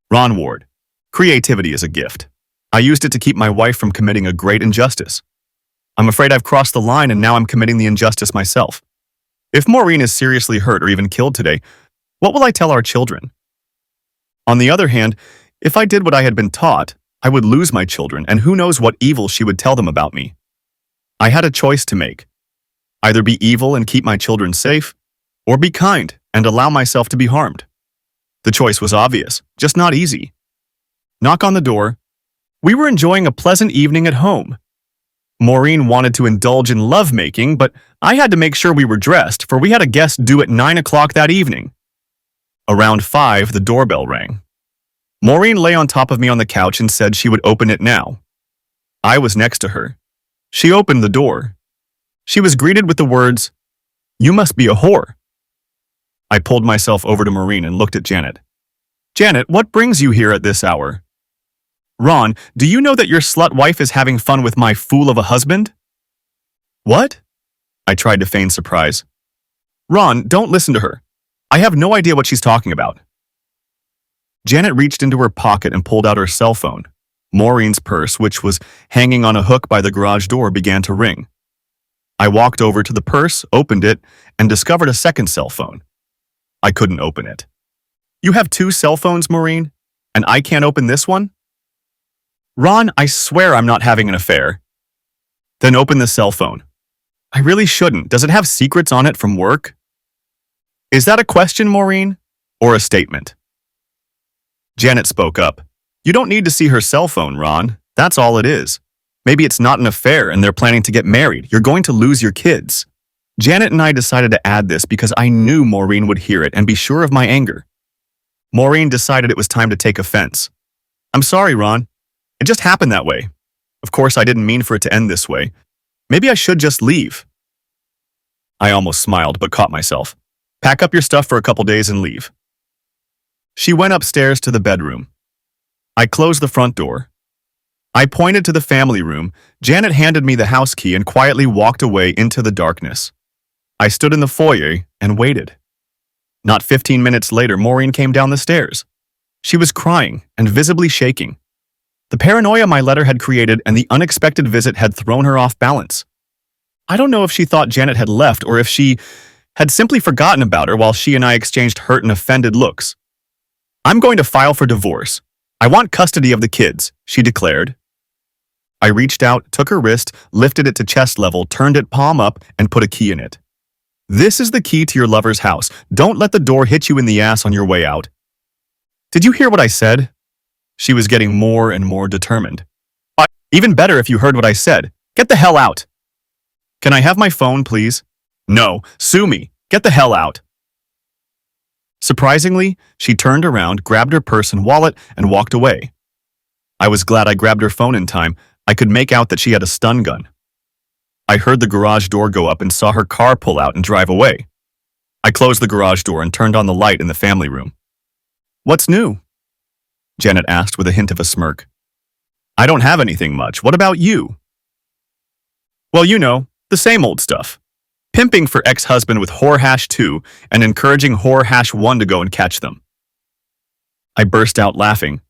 Ron Ward. Creativity is a gift. I used it to keep my wife from committing a great injustice. I'm afraid I've crossed the line and now I'm committing the injustice myself. If Maureen is seriously hurt or even killed today, what will I tell our children? On the other hand, if I did what I had been taught, I would lose my children, and who knows what evil she would tell them about me. I had a choice to make. Either be evil and keep my children safe, or be kind and allow myself to be harmed. The choice was obvious, just not easy. Knock on the door. We were enjoying a pleasant evening at home. Maureen wanted to indulge in lovemaking, but I had to make sure we were dressed, for we had a guest due at 9 o'clock that evening. Around 5, the doorbell rang. Maureen lay on top of me on the couch and said she would open it now. I was next to her. She opened the door. She was greeted with the words, "You must be a whore." I pulled myself over to Maureen and looked at Janet. "Janet, what brings you here at this hour?" "Ron, do you know that your slut wife is having fun with my fool of a husband?" "What?" I tried to feign surprise. "Ron, don't listen to her. I have no idea what she's talking about." Janet reached into her pocket and pulled out her cell phone. Maureen's purse, which was hanging on a hook by the garage door, began to ring. I walked over to the purse, opened it, and discovered a second cell phone. I couldn't open it. "You have 2 cell phones, Maureen, and I can't open this one?" "Ron, I swear I'm not having an affair." "Then open the cell phone." "I really shouldn't. Does it have secrets on it from work?" "Is that a question, Maureen, or a statement?" Janet spoke up. "You don't need to see her cell phone, Ron. That's all it is. Maybe it's not an affair and they're planning to get married. You're going to lose your kids." Janet and I decided to add this because I knew Maureen would hear it and be sure of my anger. Maureen decided it was time to take offense. "I'm sorry, Ron. It just happened that way. Of course, I didn't mean for it to end this way. Maybe I should just leave." I almost smiled, but caught myself. "Pack up your stuff for a couple days and leave." She went upstairs to the bedroom. I closed the front door. I pointed to the family room. Janet handed me the house key and quietly walked away into the darkness. I stood in the foyer and waited. Not 15 minutes later, Maureen came down the stairs. She was crying and visibly shaking. The paranoia my letter had created and the unexpected visit had thrown her off balance. I don't know if she thought Janet had left or if she had simply forgotten about her while she and I exchanged hurt and offended looks. "I'm going to file for divorce. I want custody of the kids," she declared. I reached out, took her wrist, lifted it to chest level, turned it palm up, and put a key in it. "This is the key to your lover's house. Don't let the door hit you in the ass on your way out." "Did you hear what I said?" She was getting more and more determined. "Even better if you heard what I said. Get the hell out." "Can I have my phone, please?" "No, sue me. Get the hell out." Surprisingly, she turned around, grabbed her purse and wallet, and walked away. I was glad I grabbed her phone in time. I could make out that she had a stun gun. I heard the garage door go up and saw her car pull out and drive away. I closed the garage door and turned on the light in the family room. "What's new?" Janet asked with a hint of a smirk. "I don't have anything much. What about you?" "Well, you know, the same old stuff. Pimping for ex-husband with whore-2 and encouraging whore-1 to go and catch them." I burst out laughing.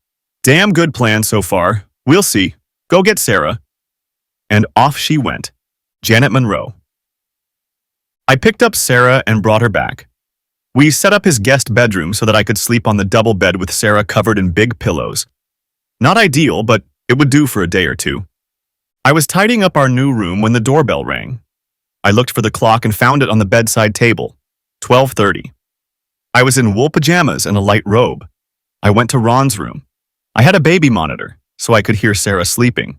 "Damn good plan so far. We'll see. Go get Sarah." And off she went. Janet Monroe. I picked up Sarah and brought her back. We set up his guest bedroom so that I could sleep on the double bed with Sarah covered in big pillows. Not ideal, but it would do for a day or 2. I was tidying up our new room when the doorbell rang. I looked for the clock and found it on the bedside table. 12:30. I was in wool pajamas and a light robe. I went to Ron's room. I had a baby monitor, so I could hear Sarah sleeping.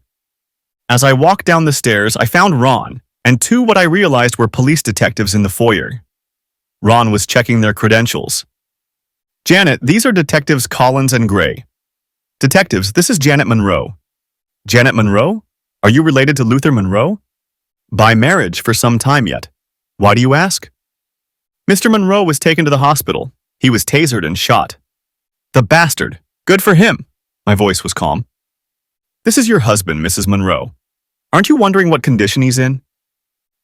As I walked down the stairs, I found Ron and 2 what I realized were police detectives in the foyer. Ron was checking their credentials. "Janet, these are Detectives Collins and Gray." Detectives, this is Janet Monroe. Janet Monroe? Are you related to Luther Monroe? By marriage for some time yet. Why do you ask? Mr. Monroe was taken to the hospital. He was tasered and shot. The bastard. Good for him. My voice was calm. This is your husband, Mrs. Monroe. Aren't you wondering what condition he's in?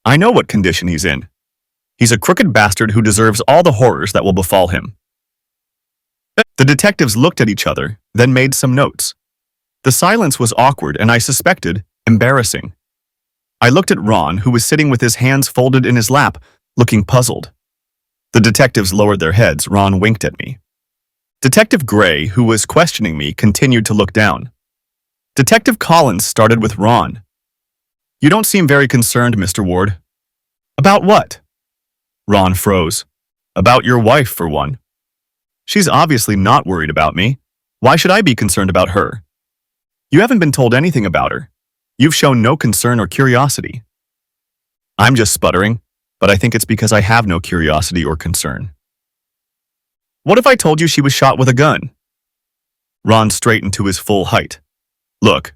I know what condition he's in. He's a crooked bastard who deserves all the horrors that will befall him. The detectives looked at each other, then made some notes. The silence was awkward and I suspected embarrassing. I looked at Ron, who was sitting with his hands folded in his lap, looking puzzled. The detectives lowered their heads. Ron winked at me. Detective Gray, who was questioning me, continued to look down. Detective Collins started with Ron. You don't seem very concerned, Mr. Ward. About what? Ron froze. About your wife, for one. She's obviously not worried about me. Why should I be concerned about her? You haven't been told anything about her. You've shown no concern or curiosity. I'm just sputtering, but I think it's because I have no curiosity or concern. What if I told you she was shot with a gun? Ron straightened to his full height. Look,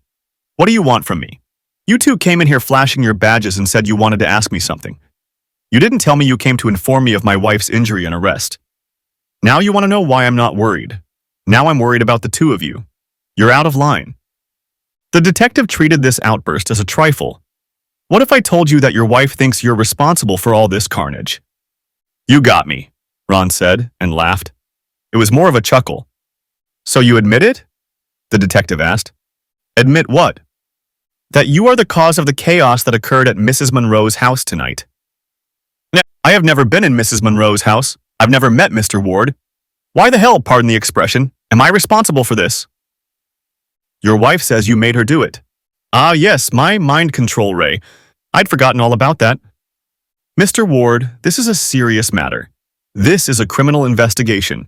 what do you want from me? You two came in here flashing your badges and said you wanted to ask me something. You didn't tell me you came to inform me of my wife's injury and arrest. Now you want to know why I'm not worried. Now I'm worried about the two of you. You're out of line. The detective treated this outburst as a trifle. What if I told you that your wife thinks you're responsible for all this carnage? You got me, Ron said and laughed. It was more of a chuckle. So you admit it? The detective asked. Admit what? That you are the cause of the chaos that occurred at Mrs. Monroe's house tonight. I have never been in Mrs. Monroe's house. I've never met Mr. Ward. Why the hell, pardon the expression, am I responsible for this? Your wife says you made her do it. Ah, yes, my mind control ray. I'd forgotten all about that. Mr. Ward, this is a serious matter. This is a criminal investigation.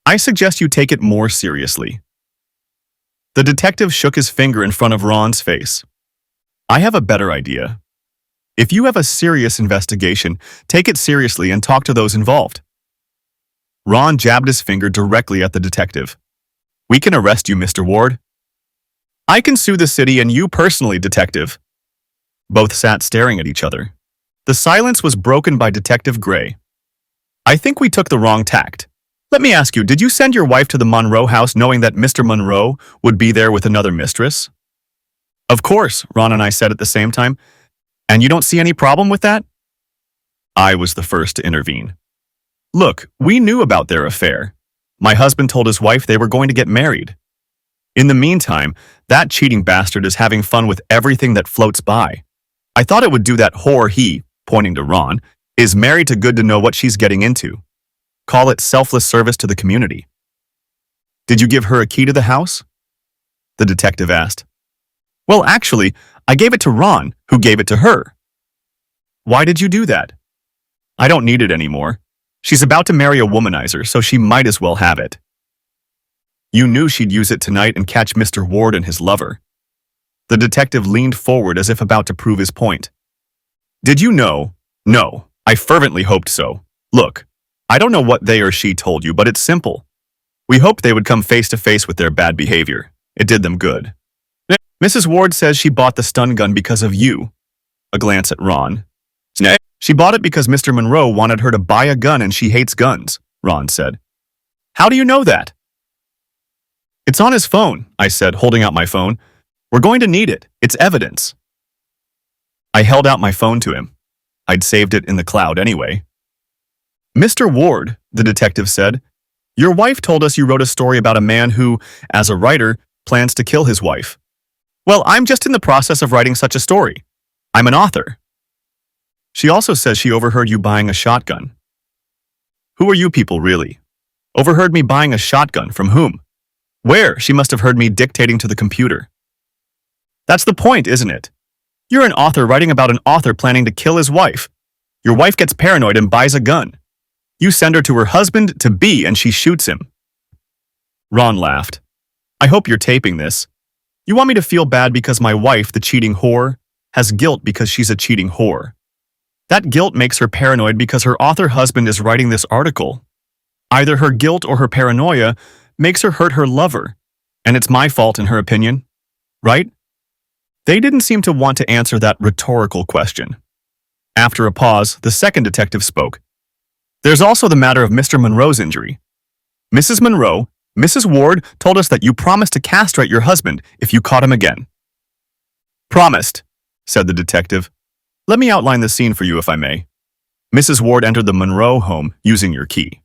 I suggest you take it more seriously. The detective shook his finger in front of Ron's face. I have a better idea. If you have a serious investigation, take it seriously and talk to those involved. Ron jabbed his finger directly at the detective. We can arrest you, Mr. Ward. I can sue the city and you personally, detective. Both sat staring at each other. The silence was broken by Detective Gray. I think we took the wrong tact. Let me ask you, did you send your wife to the Monroe house knowing that Mr. Monroe would be there with another mistress? Of course, Ron and I said at the same time. And you don't see any problem with that? I was the first to intervene. Look, we knew about their affair. My husband told his wife they were going to get married. In the meantime, that cheating bastard is having fun with everything that floats by. I thought it would do that whore he, pointing to Ron, is married to good to know what she's getting into. Call it selfless service to the community. Did you give her a key to the house? The detective asked. Well, actually, I gave it to Ron, who gave it to her. Why did you do that? I don't need it anymore. She's about to marry a womanizer, so she might as well have it. You knew she'd use it tonight and catch Mr. Ward and his lover. The detective leaned forward as if about to prove his point. Did you know? No, I fervently hoped so. Look, I don't know what they or she told you, but it's simple. We hoped they would come face to face with their bad behavior. It did them good. Mrs. Ward says she bought the stun gun because of you. A glance at Ron. She bought it because Mr. Monroe wanted her to buy a gun and she hates guns, Ron said. How do you know that? It's on his phone, I said, holding out my phone. We're going to need it. It's evidence. I held out my phone to him. I'd saved it in the cloud anyway. Mr. Ward, the detective said, your wife told us you wrote a story about a man who, as a writer, plans to kill his wife. Well, I'm just in the process of writing such a story. I'm an author. She also says she overheard you buying a shotgun. Who are you people, really? Overheard me buying a shotgun from whom? Where? She must have heard me dictating to the computer. That's the point, isn't it? You're an author writing about an author planning to kill his wife. Your wife gets paranoid and buys a gun. You send her to her husband-to-be and she shoots him. Ron laughed. I hope you're taping this. You want me to feel bad because my wife, the cheating whore, has guilt because she's a cheating whore. That guilt makes her paranoid because her author husband is writing this article. Either her guilt or her paranoia makes her hurt her lover, And it's my fault in her opinion, right? They didn't seem to want to answer that rhetorical question. After a pause, the second detective spoke. There's also the matter of Mr. Monroe's injury. Mrs. Monroe, Mrs. Ward told us that you promised to castrate your husband if you caught him again. Promised, said the detective. Let me outline the scene for you if I may. Mrs. Ward entered the Monroe home using your key.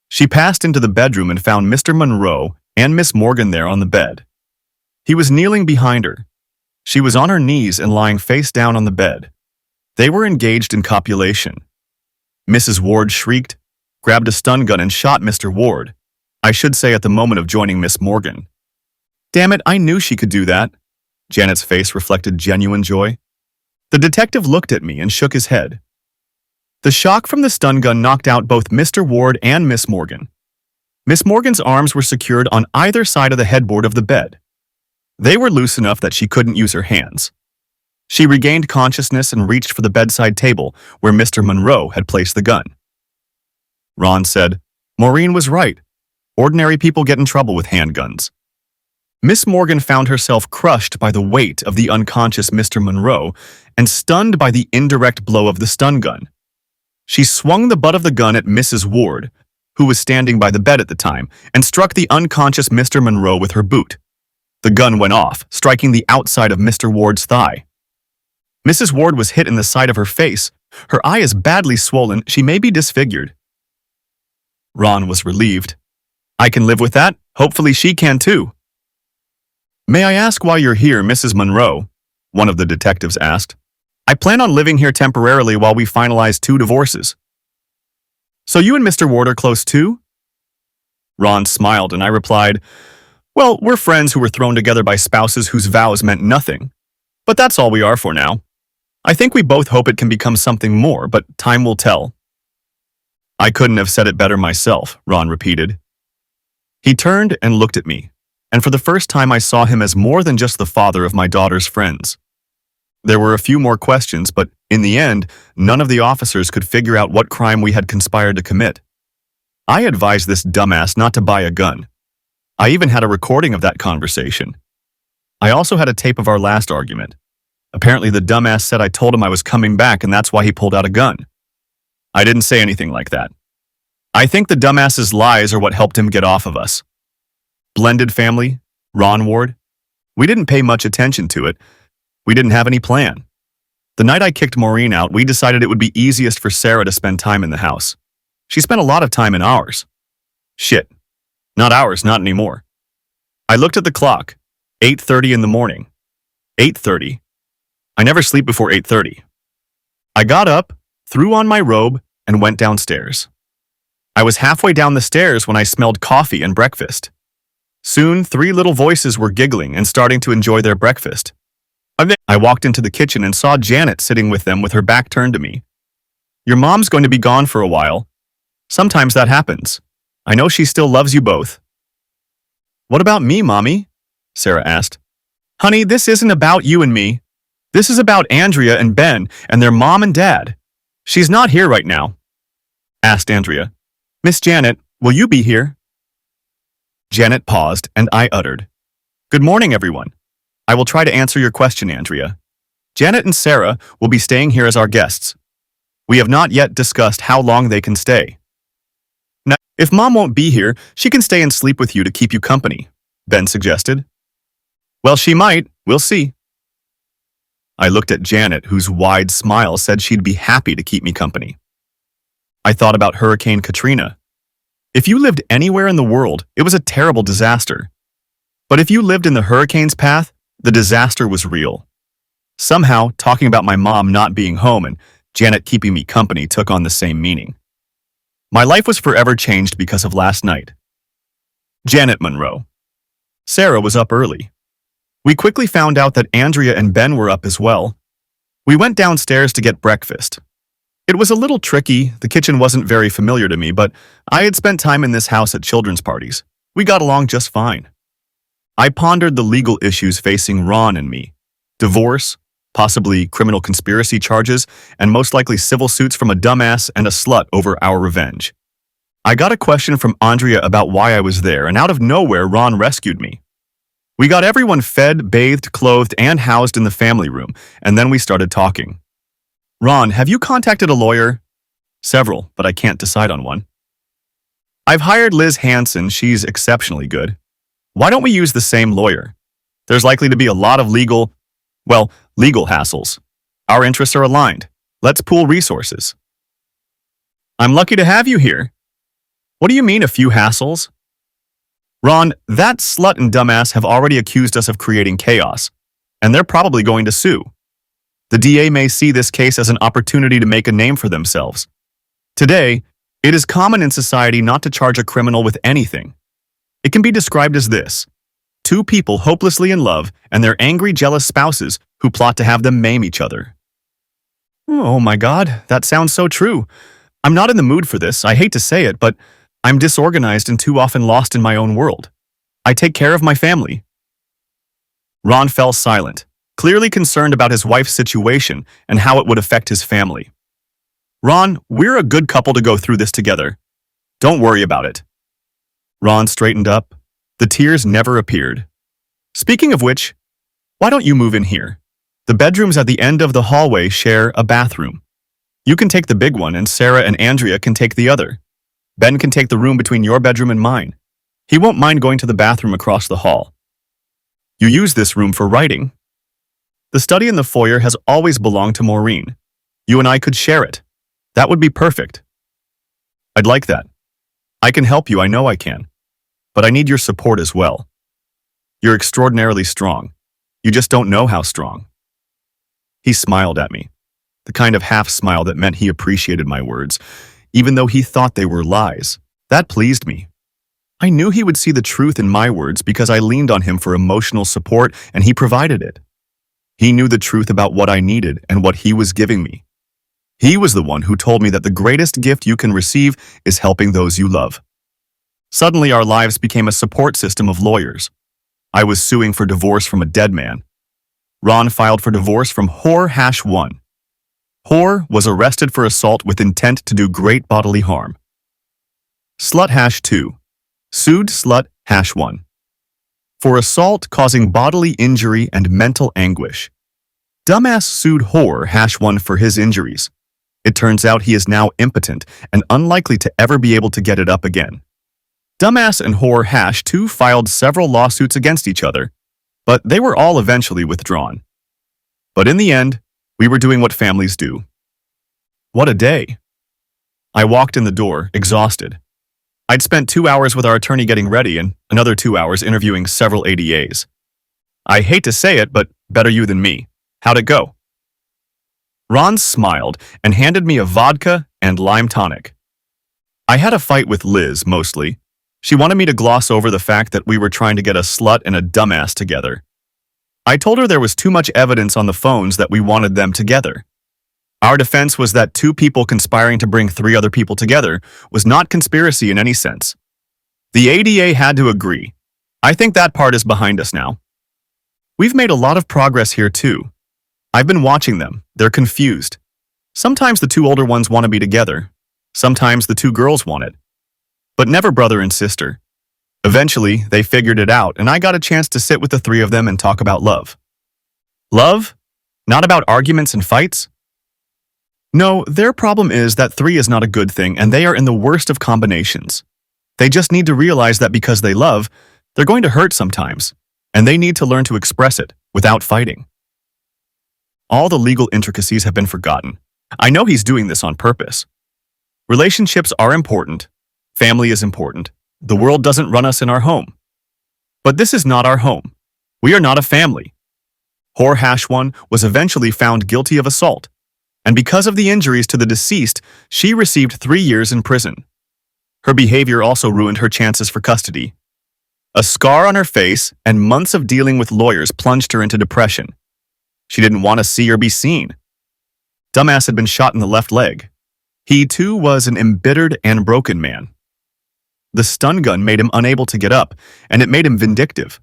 She passed into the bedroom and found Mr. Monroe and Miss Morgan there on the bed. He was kneeling behind her. She was on her knees and lying face down on the bed. They were engaged in copulation. Mrs. Ward shrieked, grabbed a stun gun and shot Mr. Ward. I should say at the moment of joining Miss Morgan. Damn it, I knew she could do that. Janet's face reflected genuine joy. The detective looked at me and shook his head. The shock from the stun gun knocked out both Mr. Ward and Miss Morgan. Miss Morgan's arms were secured on either side of the headboard of the bed. They were loose enough that she couldn't use her hands. She regained consciousness and reached for the bedside table where Mr. Monroe had placed the gun. Ron said, Maureen was right. Ordinary people get in trouble with handguns. Miss Morgan found herself crushed by the weight of the unconscious Mr. Monroe and stunned by the indirect blow of the stun gun. She swung the butt of the gun at Mrs. Ward, who was standing by the bed at the time, and struck the unconscious Mr. Monroe with her boot. The gun went off, striking the outside of Mr. Ward's thigh. Mrs. Ward was hit in the side of her face. Her eye is badly swollen. She may be disfigured. Ron was relieved. I can live with that. Hopefully she can too. May I ask why you're here, Mrs. Monroe? One of the detectives asked. I plan on living here temporarily while we finalize 2 divorces. So you and Mr. Ward are close too? Ron smiled and I replied, well, we're friends who were thrown together by spouses whose vows meant nothing. But that's all we are for now. I think we both hope it can become something more, but time will tell. I couldn't have said it better myself, Ron repeated. He turned and looked at me, and for the first time I saw him as more than just the father of my daughter's friends. There were a few more questions, but in the end, none of the officers could figure out what crime we had conspired to commit. I advised this dumbass not to buy a gun. I even had a recording of that conversation. I also had a tape of our last argument. Apparently the dumbass said I told him I was coming back and that's why he pulled out a gun. I didn't say anything like that. I think the dumbass's lies are what helped him get off of us. Blended family, Ron Ward. We didn't pay much attention to it. We didn't have any plan. The night I kicked Maureen out, we decided it would be easiest for Sarah to spend time in the house. She spent a lot of time in ours. Shit. Not ours, not anymore. I looked at the clock. 8:30 in the morning. 8:30. I never sleep before 8:30. I got up, threw on my robe, and went downstairs. I was halfway down the stairs when I smelled coffee and breakfast. Soon, 3 little voices were giggling and starting to enjoy their breakfast. I walked into the kitchen and saw Janet sitting with them with her back turned to me. Your mom's going to be gone for a while. Sometimes that happens. I know she still loves you both. What about me, Mommy? Sarah asked. Honey, this isn't about you and me. This is about Andrea and Ben and their mom and dad. She's not here right now, asked Andrea. Miss Janet, will you be here? Janet paused and I uttered, Good morning, everyone. I will try to answer your question, Andrea. Janet and Sarah will be staying here as our guests. We have not yet discussed how long they can stay. Now, if Mom won't be here, she can stay and sleep with you to keep you company, Ben suggested. Well, she might. We'll see. I looked at Janet, whose wide smile said she'd be happy to keep me company. I thought about Hurricane Katrina. If you lived anywhere in the world, it was a terrible disaster. But if you lived in the hurricane's path, the disaster was real. Somehow, talking about my mom not being home and Janet keeping me company took on the same meaning. My life was forever changed because of last night. Janet Monroe. Sarah was up early. We quickly found out that Andrea and Ben were up as well. We went downstairs to get breakfast. It was a little tricky, the kitchen wasn't very familiar to me, but I had spent time in this house at children's parties. We got along just fine. I pondered the legal issues facing Ron and me. Divorce, possibly criminal conspiracy charges, and most likely civil suits from a dumbass and a slut over our revenge. I got a question from Andrea about why I was there, and out of nowhere, Ron rescued me. We got everyone fed, bathed, clothed, and housed in the family room, and then we started talking. Ron, have you contacted a lawyer? Several, but I can't decide on one. I've hired Liz Hansen. She's exceptionally good. Why don't we use the same lawyer? There's likely to be a lot of legal hassles. Our interests are aligned. Let's pool resources. I'm lucky to have you here. What do you mean, a few hassles? Ron, that slut and dumbass have already accused us of creating chaos, and they're probably going to sue. The DA may see this case as an opportunity to make a name for themselves. Today, it is common in society not to charge a criminal with anything. It can be described as this: two people hopelessly in love and their angry, jealous spouses who plot to have them maim each other. Oh my God, that sounds so true. I'm not in the mood for this, I hate to say it, but I'm disorganized and too often lost in my own world. I take care of my family. Ron fell silent, clearly concerned about his wife's situation and how it would affect his family. Ron, we're a good couple to go through this together. Don't worry about it. Ron straightened up. The tears never appeared. Speaking of which, why don't you move in here? The bedrooms at the end of the hallway share a bathroom. You can take the big one, and Sarah and Andrea can take the other. Ben can take the room between your bedroom and mine. He won't mind going to the bathroom across the hall. You use this room for writing. The study in the foyer has always belonged to Maureen. You and I could share it. That would be perfect. I'd like that. I can help you, I know I can. But I need your support as well. You're extraordinarily strong. You just don't know how strong. He smiled at me, the kind of half smile that meant he appreciated my words, even though he thought they were lies. That pleased me. I knew he would see the truth in my words because I leaned on him for emotional support and he provided it. He knew the truth about what I needed and what he was giving me. He was the one who told me that the greatest gift you can receive is helping those you love. Suddenly, our lives became a support system of lawyers. I was suing for divorce from a dead man. Ron filed for divorce from Whore-1. Whore was arrested for assault with intent to do great bodily harm. Slut-2 sued Slut-1 for assault causing bodily injury and mental anguish. Dumbass sued Whore-1 for his injuries. It turns out he is now impotent and unlikely to ever be able to get it up again. Dumbass and Whore-2 filed several lawsuits against each other, but they were all eventually withdrawn. But in the end, we were doing what families do. What a day. I walked in the door, exhausted. I'd spent 2 hours with our attorney getting ready and another 2 hours interviewing several ADAs. I hate to say it, but better you than me. How'd it go? Ron smiled and handed me a vodka and lime tonic. I had a fight with Liz, mostly. She wanted me to gloss over the fact that we were trying to get a slut and a dumbass together. I told her there was too much evidence on the phones that we wanted them together. Our defense was that 2 people conspiring to bring 3 other people together was not conspiracy in any sense. The ADA had to agree. I think that part is behind us now. We've made a lot of progress here too. I've been watching them. They're confused. Sometimes the 2 older ones want to be together. Sometimes the 2 girls want it. But never brother and sister. Eventually, they figured it out, and I got a chance to sit with the 3 of them and talk about love. Love? Not about arguments and fights? No, their problem is that 3 is not a good thing, and they are in the worst of combinations. They just need to realize that because they love, they're going to hurt sometimes, and they need to learn to express it without fighting. All the legal intricacies have been forgotten. I know he's doing this on purpose. Relationships are important. Family is important. The world doesn't run us in our home. But this is not our home. We are not a family. Whore-1 was eventually found guilty of assault, and because of the injuries to the deceased, she received 3 years in prison. Her behavior also ruined her chances for custody. A scar on her face and months of dealing with lawyers plunged her into depression. She didn't want to see or be seen. Dumbass had been shot in the left leg. He too was an embittered and broken man. The stun gun made him unable to get up, and it made him vindictive.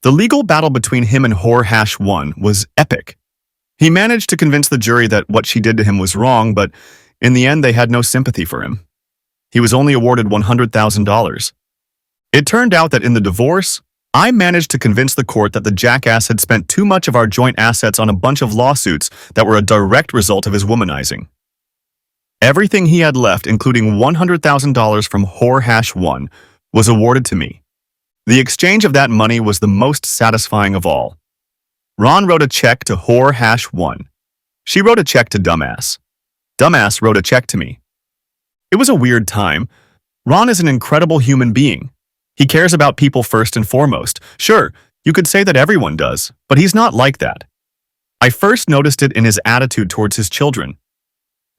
The legal battle between him and Whore-1 was epic. He managed to convince the jury that what she did to him was wrong, but in the end they had no sympathy for him. He was only awarded $100,000. It turned out that in the divorce, I managed to convince the court that the jackass had spent too much of our joint assets on a bunch of lawsuits that were a direct result of his womanizing. Everything he had left, including $100,000 from Whore-1, was awarded to me. The exchange of that money was the most satisfying of all. Ron wrote a check to Whore-1. She wrote a check to Dumbass. Dumbass wrote a check to me. It was a weird time. Ron is an incredible human being. He cares about people first and foremost. Sure, you could say that everyone does, but he's not like that. I first noticed it in his attitude towards his children.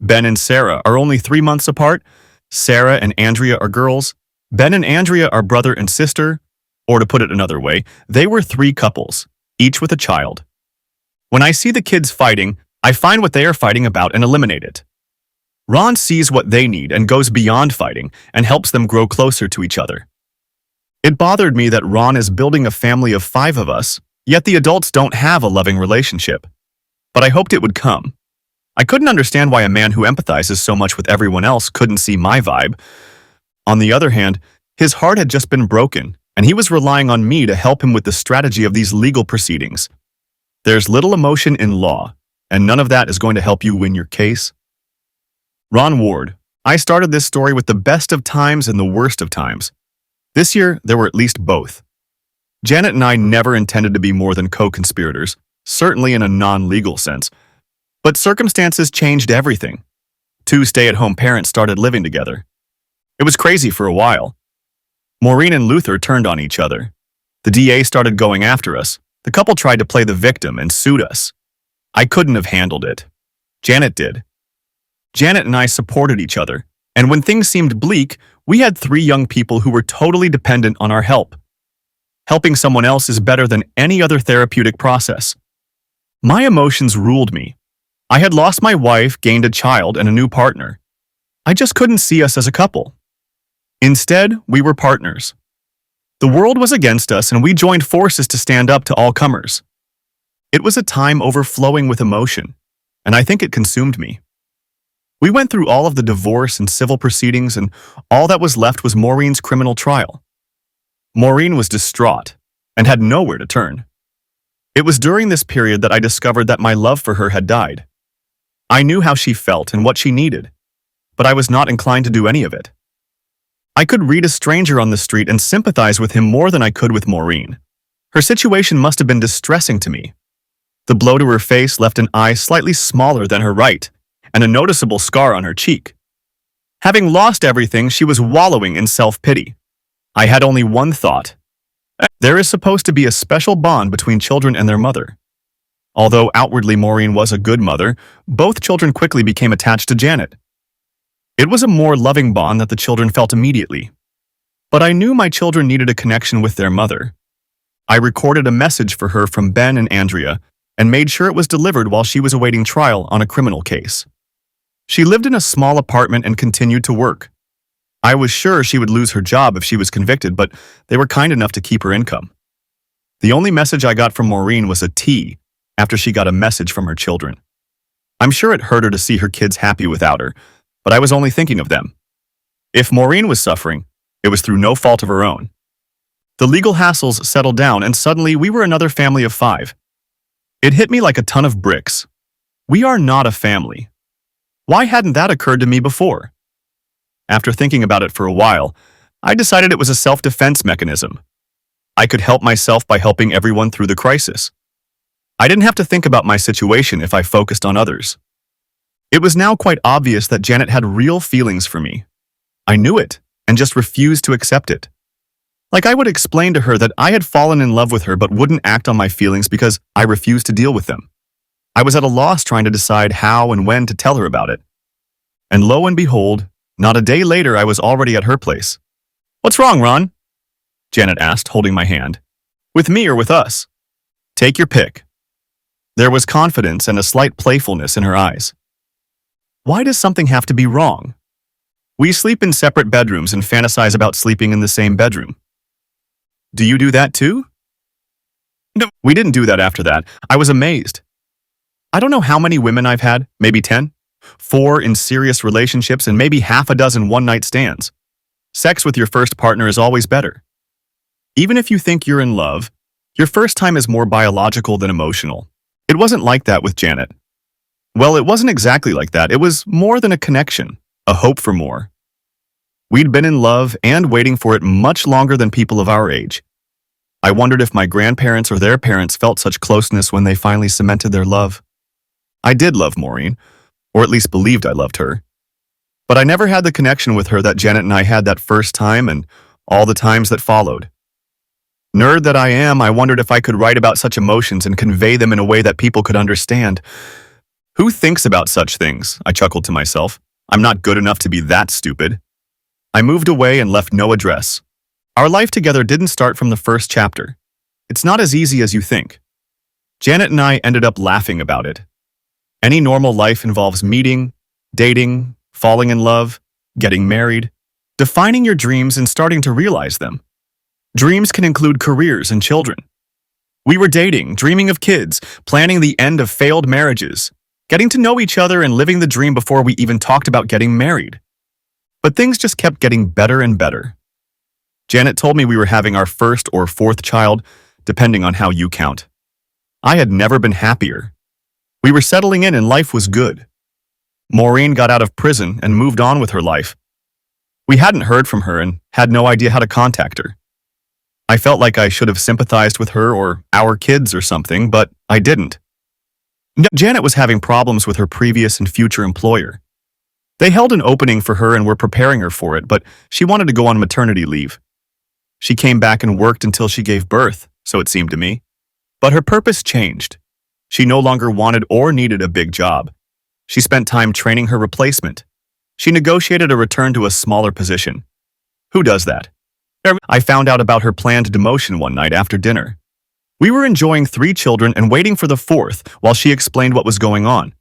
Ben and Sarah are only 3 months apart. Sarah and Andrea are girls. Ben and Andrea are brother and sister. Or to put it another way, they were 3 couples, each with a child. When I see the kids fighting, I find what they are fighting about and eliminate it. Ron sees what they need and goes beyond fighting and helps them grow closer to each other. It bothered me that Ron is building a family of 5 of us, yet the adults don't have a loving relationship. But I hoped it would come. I couldn't understand why a man who empathizes so much with everyone else couldn't see my vibe. On the other hand, his heart had just been broken, and he was relying on me to help him with the strategy of these legal proceedings. There's little emotion in law, and none of that is going to help you win your case. Ron Ward, I started this story with the best of times and the worst of times. This year, there were at least both. Janet and I never intended to be more than co-conspirators, certainly in a non-legal sense. But circumstances changed everything. 2 stay-at-home parents started living together. It was crazy for a while. Maureen and Luther turned on each other. The DA started going after us. The couple tried to play the victim and sued us. I couldn't have handled it. Janet did. Janet and I supported each other, and when things seemed bleak, we had 3 young people who were totally dependent on our help. Helping someone else is better than any other therapeutic process. My emotions ruled me. I had lost my wife, gained a child, and a new partner. I just couldn't see us as a couple. Instead, we were partners. The world was against us, and we joined forces to stand up to all comers. It was a time overflowing with emotion, and I think it consumed me. We went through all of the divorce and civil proceedings, and all that was left was Maureen's criminal trial. Maureen was distraught and had nowhere to turn. It was during this period that I discovered that my love for her had died. I knew how she felt and what she needed, but I was not inclined to do any of it. I could read a stranger on the street and sympathize with him more than I could with Maureen. Her situation must have been distressing to me. The blow to her face left an eye slightly smaller than her right, and a noticeable scar on her cheek. Having lost everything, she was wallowing in self-pity. I had only one thought. There is supposed to be a special bond between children and their mother. Although outwardly Maureen was a good mother, both children quickly became attached to Janet. It was a more loving bond that the children felt immediately. But I knew my children needed a connection with their mother. I recorded a message for her from Ben and Andrea and made sure it was delivered while she was awaiting trial on a criminal case. She lived in a small apartment and continued to work. I was sure she would lose her job if she was convicted, but they were kind enough to keep her income. The only message I got from Maureen was a T after she got a message from her children. I'm sure it hurt her to see her kids happy without her, but I was only thinking of them. If Maureen was suffering, it was through no fault of her own. The legal hassles settled down, and suddenly we were another family of 5. It hit me like a ton of bricks. We are not a family. Why hadn't that occurred to me before? After thinking about it for a while, I decided it was a self-defense mechanism. I could help myself by helping everyone through the crisis. I didn't have to think about my situation if I focused on others. It was now quite obvious that Janet had real feelings for me. I knew it, and just refused to accept it. Like I would explain to her that I had fallen in love with her but wouldn't act on my feelings because I refused to deal with them. I was at a loss trying to decide how and when to tell her about it. And lo and behold, not a day later I was already at her place. "What's wrong, Ron?" Janet asked, holding my hand. "With me or with us?" "Take your pick." There was confidence and a slight playfulness in her eyes. Why does something have to be wrong? We sleep in separate bedrooms and fantasize about sleeping in the same bedroom. Do you do that too? No, we didn't do that after that. I was amazed. I don't know how many women I've had, maybe 10, 4 in serious relationships, and maybe half a dozen one-night stands. Sex with your first partner is always better. Even if you think you're in love, your first time is more biological than emotional. It wasn't like that with Janet. Well, it wasn't exactly like that. It was more than a connection, a hope for more. We'd been in love and waiting for it much longer than people of our age. I wondered if my grandparents or their parents felt such closeness when they finally cemented their love. I did love Maureen, or at least believed I loved her. But I never had the connection with her that Janet and I had that first time and all the times that followed. Nerd that I am, I wondered if I could write about such emotions and convey them in a way that people could understand. Who thinks about such things? I chuckled to myself. I'm not good enough to be that stupid. I moved away and left no address. Our life together didn't start from the first chapter. It's not as easy as you think. Janet and I ended up laughing about it. Any normal life involves meeting, dating, falling in love, getting married, defining your dreams and starting to realize them. Dreams can include careers and children. We were dating, dreaming of kids, planning the end of failed marriages, getting to know each other and living the dream before we even talked about getting married. But things just kept getting better and better. Janet told me we were having our first or fourth child, depending on how you count. I had never been happier. We were settling in and life was good. Maureen got out of prison and moved on with her life. We hadn't heard from her and had no idea how to contact her. I felt like I should have sympathized with her or our kids or something, but I didn't. Janet was having problems with her previous and future employer. They held an opening for her and were preparing her for it, but she wanted to go on maternity leave. She came back and worked until she gave birth, so it seemed to me. But her purpose changed. She no longer wanted or needed a big job. She spent time training her replacement. She negotiated a return to a smaller position. Who does that? I found out about her planned demotion one night after dinner. We were enjoying 3 children and waiting for the 4th while she explained what was going on.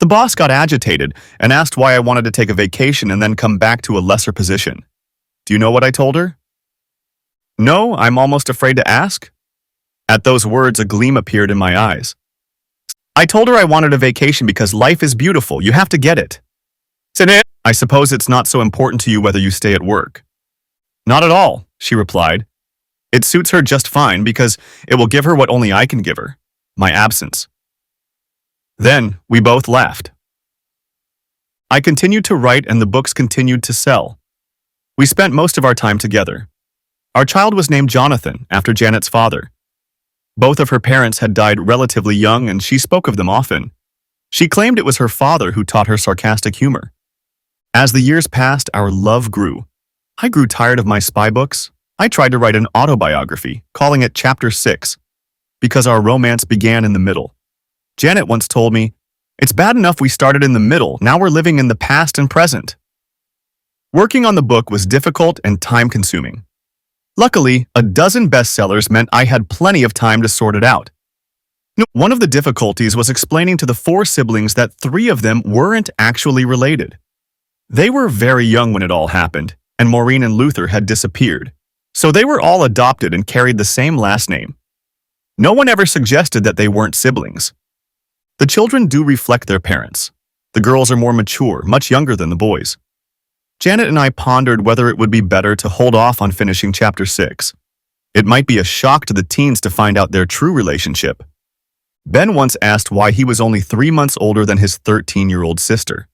The boss got agitated and asked why I wanted to take a vacation and then come back to a lesser position. Do you know what I told her? No, I'm almost afraid to ask. At those words, a gleam appeared in my eyes. I told her I wanted a vacation because life is beautiful. You have to get it. I suppose it's not so important to you whether you stay at work. Not at all, she replied. It suits her just fine because it will give her what only I can give her, my absence. Then we both laughed. I continued to write and the books continued to sell. We spent most of our time together. Our child was named Jonathan, after Janet's father. Both of her parents had died relatively young and she spoke of them often. She claimed it was her father who taught her sarcastic humor. As the years passed, our love grew. I grew tired of my spy books. I tried to write an autobiography, calling it Chapter 6, because our romance began in the middle. Janet once told me, "It's bad enough we started in the middle, now we're living in the past and present." Working on the book was difficult and time-consuming. Luckily, a dozen bestsellers meant I had plenty of time to sort it out. One of the difficulties was explaining to the 4 siblings that 3 of them weren't actually related. They were very young when it all happened, and Maureen and Luther had disappeared, so they were all adopted and carried the same last name. No one ever suggested that they weren't siblings. The children do reflect their parents. The girls are more mature, much younger than the boys. Janet and I pondered whether it would be better to hold off on finishing Chapter 6. It might be a shock to the teens to find out their true relationship. Ben once asked why he was only 3 months older than his 13-year-old sister.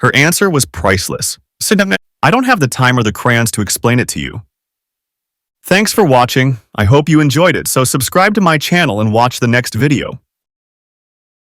Her answer was priceless. I don't have the time or the crayons to explain it to you. Thanks for watching. I hope you enjoyed it, so subscribe to my channel and watch the next video.